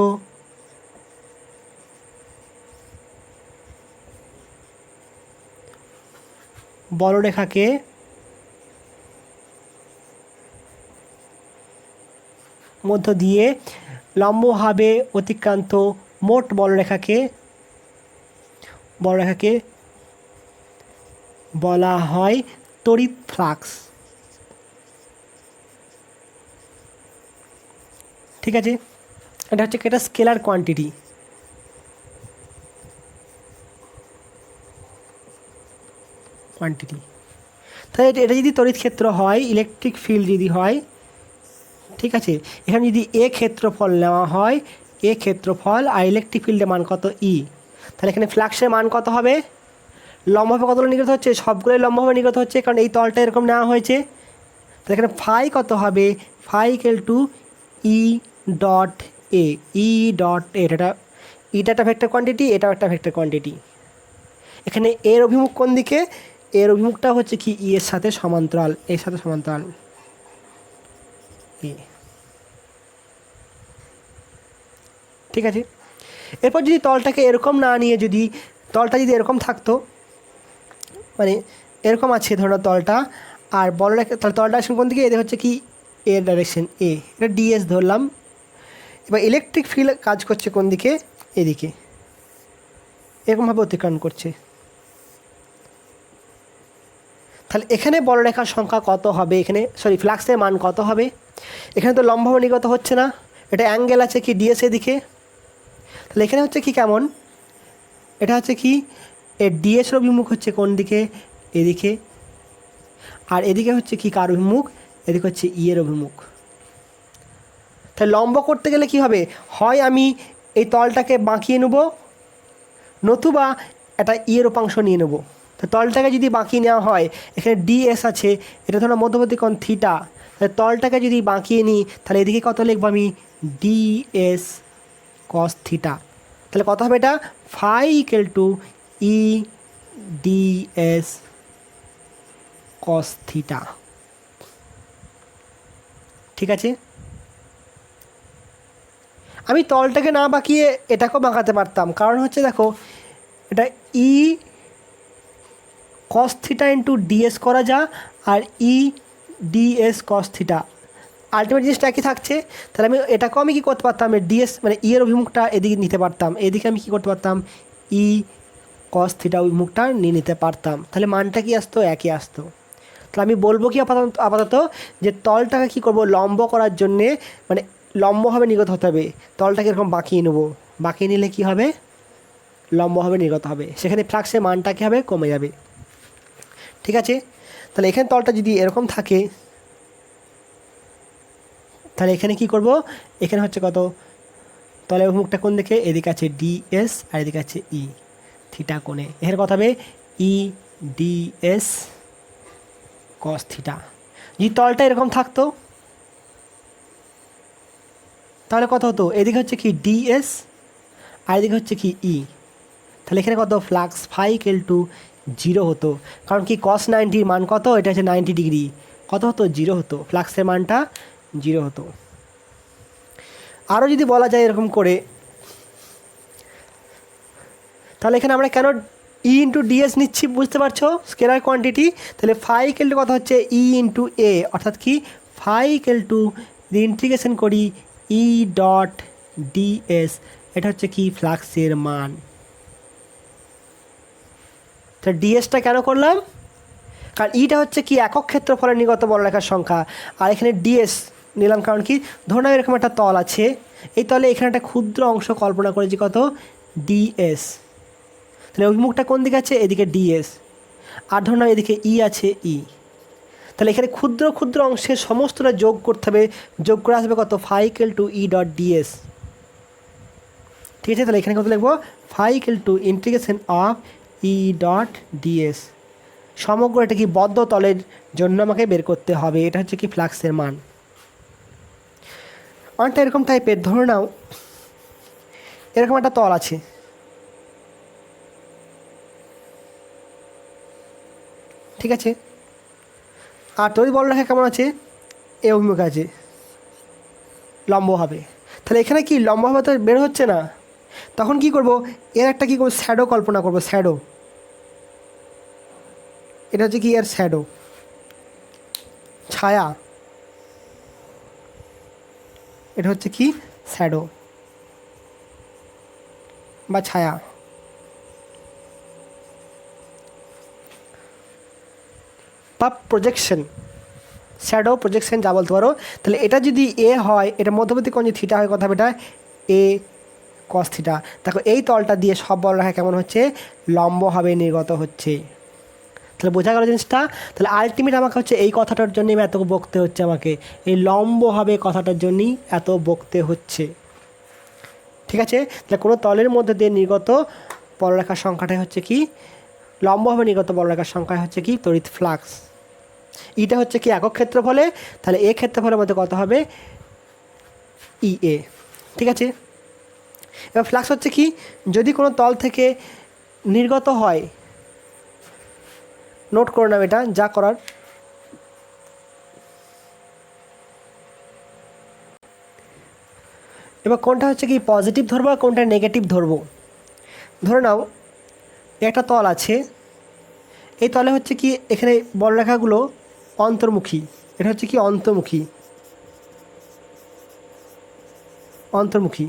বলরেখাকে মধ্য দিয়ে লম্বভাবে অতিক্রান্ত মোট বলরেখাকে বলা হয় তড়িৎ ফ্লাক্স। ঠিক আছে, এটা হচ্ছে একটা স্কেলার কোয়ান্টিটি। তাহলে এটা যদি তড়িৎ ক্ষেত্র হয়, ইলেকট্রিক ফিল্ড যদি হয়, ঠিক আছে, এখানে যদি এ ক্ষেত্রফল নেওয়া হয়, এ ক্ষেত্রফল আর ইলেকট্রিক ফিল্ডের মান কত, ই। তাহলে এখানে ফ্লাক্সের মান কত হবে, লম্বভাবে কতগুলো নির্গত হচ্ছে, সবগুলোই লম্বভাবে নির্গত হচ্ছে, কারণ এই তলটা এরকম নেওয়া হয়েছে। তাহলে এখানে ফাই কত হবে, phi equal to E dot A, এটা ইটা একটা ভেক্টর কোয়ান্টিটি, এটাও একটা ভেক্টর কোয়ান্টিটি। এখানে এর অভিমুখ কোন দিকে? এর অভিমুখটা হচ্ছে কি ই এর সাথে সমান্তরাল, এর সাথে সমান্তরাল এ। ঠিক আছে, এরপর যদি তলটাকে এরকম না নিয়ে যদি তলটা যদি এরকম থাকতো, মানে এরকম আছে ধরো তলটা, আর বলরেখা, তাহলে তল ডাইরেকশন কোন দিকে? এদের হচ্ছে কি এর ডাইরেকশন এ, এটা ডিএস ধরলাম। এবার ইলেকট্রিক ফিল্ড কাজ করছে কোন দিকে? এদিকে, এরকমভাবে অতিক্রমণ করছে। তাহলে এখানে বলরেখার সংখ্যা কত হবে? এখানে সরি ফ্লাক্সের মান কত হবে? এখানে তো লম্বভাবে নির্গত হচ্ছে না, এটা অ্যাঙ্গেল আছে কি ডিএস এদিকে। তাহলে এখানে হচ্ছে কি কেমন, এটা হচ্ছে কি এর ডিএসের অভিমুখ হচ্ছে কোন দিকে? এদিকে। আর এদিকে হচ্ছে কি কার অভিমুখ? এদিকে হচ্ছে ই এর অভিমুখ। তাহলে লম্ব করতে গেলে কি হবে? হয় আমি এই তলটাকে বাঁকিয়ে নেব, নতুবা একটা ই এর উপাংশ নিয়ে নেব। তো তলটাকে যদি বাঁকিয়ে নেওয়া হয়, এখানে ডিএস আছে, এটা ধরো মধ্যবর্তী কোণ থিটা, তাহলে তলটাকে যদি বাঁকিয়ে নিই তাহলে এদিকে কত লিখবো আমি? DS cos theta. তাহলে কত হবে এটা? Phi equal to E DS cos theta. ঠিক আছে, আমি তলটাকে না বাঁকিয়ে এটাকেও বাঁকাতে পারতাম, কারণ হচ্ছে দেখো এটা ই কস থিটা ইন্টু ডিএস করা যা, আর ই ডিএস কস থিটা আলটিমেট জিনিসটা একই থাকছে। তাহলে আমি এটাকেও আমি কী করতে পারতাম? ডিএস মানে ই এর অভিমুখটা এদিকে নিতে পারতাম, এদিকে আমি কী করতে পারতাম? ই কস থিটা অভিমুখটা নিয়ে নিতে পারতাম, তাহলে মানটা কি আসতো? একই আসতো। তাহলে আমি বলবো কি আপাতত যে তলটাকে কী করবো? লম্ব করার জন্যে, মানে লম্বভাবে নির্গত হতে হবে। তলটাকে এরকম বাঁকিয়ে নেবো, বাঁকিয়ে নিলে কি হবে? লম্বভাবে নির্গত হবে, সেখানে ফ্লাক্সের মানটা কী হবে? কমে যাবে। ঠিক আছে, তাহলে এখানে তলটা যদি এরকম থাকে, তাহলে এখানে কি করব? এখানে হচ্ছে কত? তলের অভিমুখটা কোন দিকে? এদিকে আছে ডিএস আর এদিকে আছে ই থিটা কোণে, এর কথা হবে ই ডিএস কস থিটা। যদি তলটা এরকম থাকতো তাহলে কত হতো? এদিকে হচ্ছে কি ডিএস আর এদিকে হচ্ছে কি ই, তাহলে এখানে কত? ফ্লাক্স ফাই ইকুয়াল টু 0 হতো, কারণ কি কস 90 মান কত? এটা হচ্ছে 90 ডিগ্রি, কত হতো? 0 হতো, ফ্লাক্সের মানটা 0 হতো। আরও যদি বলা যায় এরকম করে, তাহলে এখানে আমরা কেন ই ইন্টু ডিএস নিচ্ছি বুঝতে পারছো? Scalar quantity. তাহলে ফাই ইকুয়াল টু কথা হচ্ছে ই ইন্টু এ, অর্থাৎ কি ফাই ইকুয়াল টু যদি ইন্টিগ্রেশন করি ই ডট ডিএস, এটা হচ্ছে কি ফ্লাক্সের মান। তো ডিএসটা কেন করলাম? কারণ ইটা হচ্ছে কি একক ক্ষেত্রফলের নির্গত বলরেখার সংখ্যা, আর এখানে ডিএস নিলাম কারণ কি ধরুন এরকম একটা তল আছে, এই তলে এখানে একটা ক্ষুদ্র অংশ কল্পনা করেছি কত? ডিএস। তাহলে অভিমুখটা কোন দিকে আছে? এদিকে ডিএস, আর ধরুন এদিকে ই আছে ই। তাহলে এখানে ক্ষুদ্র ক্ষুদ্র অংশের সমস্তটা যোগ করতে হবে, যোগ করে আসবে কত? Phi equal to E dot DS. ঠিক আছে, তাহলে এখানে কত লিখবো? Phi equal to integration of E dot DS. সমগ্র এটা কি বদ্ধ তলের জন্য আমাকে বের করতে হবে, এটা হচ্ছে কি ফ্লাক্সের মান। অনেকটা এরকম টাইপের, ধরে নাও এরকম একটা তল আছে, ঠিক আছে, আর তড়িৎ বলরেখা কেমন আছে? এ অভিমুখে আছে, লম্ব হবে। তাহলে এখানে কি লম্বভাবে তো বের হচ্ছে না, তখন কি করব? এর একটা কি করবো? শ্যাডো কল্পনা করব, শ্যাডো। এটা হচ্ছে কি এর শ্যাডো, ছায়া। এটা হচ্ছে কি শ্যাডো বা ছায়া। বা প্রজেকশন, শ্যাডো প্রজেকশন যা বলতে পারো। তাহলে এটা যদি এ হয়, এটা মধ্যবর্তী কোণ যদি থিটা হয়, কথা হবে এটা এ কস থিটা। দেখো এই তলটা দিয়ে সব বলরেখা কেমন হচ্ছে? লম্বভাবে নির্গত হচ্ছে। তাহলে বোঝা গেল জিনিসটা। তাহলে আলটিমেট আমাকে হচ্ছে এই কথাটার জন্যই এত বকতে হচ্ছে, আমাকে এই লম্বভাবে কথাটার জন্যই এত বকতে হচ্ছে। ঠিক আছে, তাহলে কোনো তলের মধ্যে দিয়ে নির্গত বলরেখার সংখ্যাটাই হচ্ছে কি লম্বভাবে নির্গত বলরেখার সংখ্যা হচ্ছে কি তড়িৎ ফ্লাক্স। ইটা হচ্ছে কি একক ক্ষেত্রফলে, তাহলে এ ক্ষেত্রফলের মধ্যে কত হবে? ই এ। ঠিক আছে, এবার ফ্লাক্স হচ্ছে কি, যদি কোনো তল থেকে নির্গত হয়, নোট করে নাও এটা যা করার। এবার কোনটা হচ্ছে কি পজিটিভ ধরবো আর কোনটা নেগেটিভ ধরবো। ধরে নাও একটা তল আছে, এই তলে হচ্ছে কি এখানে বলরেখাগুলো অন্তর্মুখী, এটা হচ্ছে কি অন্তর্মুখী, অন্তর্মুখী।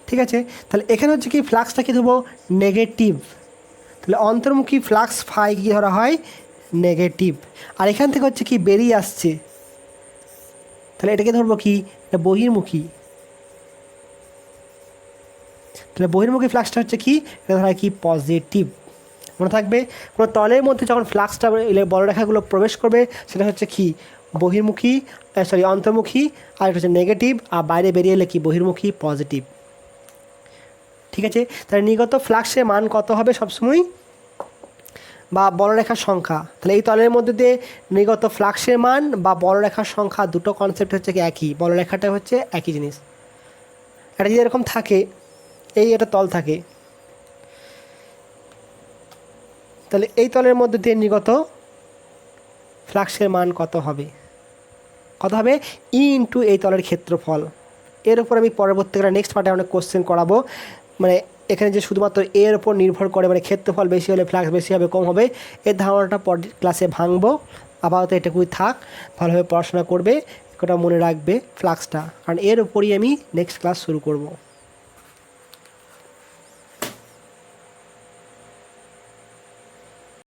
ঠিক আছে, তাহলে এখানে হচ্ছে কি ফ্লাক্সটা কি ধরবো নেগেটিভ, তাহলে অন্তর্মুখী ফ্লাক্স ফাই কি ধরা হয় নেগেটিভ। আর এখান থেকে হচ্ছে কি বেরিয়ে আসছে, তাহলে এটাকে ধরবো কি এটা বহির্মুখী, তাহলে বহির্মুখী ফ্লাক্সটা হচ্ছে কি এটা ধরা হয় কি পজিটিভ। মনে থাকবে কোনো তলের মধ্যে যখন ফ্লাক্সটা বলরেখাগুলো প্রবেশ করবে সেটা হচ্ছে কি বহির্মুখী, অন্তর্মুখী, আর এটা হচ্ছে নেগেটিভ, আর বাইরে বেরিয়ে এলে কি বহির্মুখী পজিটিভ। ঠিক আছে, তাহলে নির্গত ফ্লাক্সের মান কত হবে সবসময়, বা বলরেখার সংখ্যা। তাহলে এই তলের মধ্যে দিয়ে নির্গত ফ্লাক্সের মান বা বলরেখার সংখ্যা দুটো কনসেপ্ট হচ্ছে কি একই, বলরেখাটা হচ্ছে একই জিনিস। এটা যদি এরকম থাকে, এটা তল থাকে, তাহলে এই তলের মধ্যে দিয়ে নির্গত ফ্লাক্সের মান কত হবে, ই ইন্টু এই তলের ক্ষেত্রফল। এর উপর আমি পরবর্তীকালে নেক্সট পার্টে অনেক কোশ্চেন করাবো, মানে এখানে যে শুধুমাত্র এর উপর নির্ভর করে, মানে ক্ষেত্রফল বেশি হলে ফ্লাক্স বেশি হবে কম হবে, এর ধারণাটা পরের ক্লাসে ভাঙবো। আপাতত এটুকুই থাক, ভালোভাবে পড়াশোনা করবে, এটা মনে রাখবে ফ্লাক্সটা, কারণ এর উপরই আমি নেক্সট ক্লাস শুরু করব।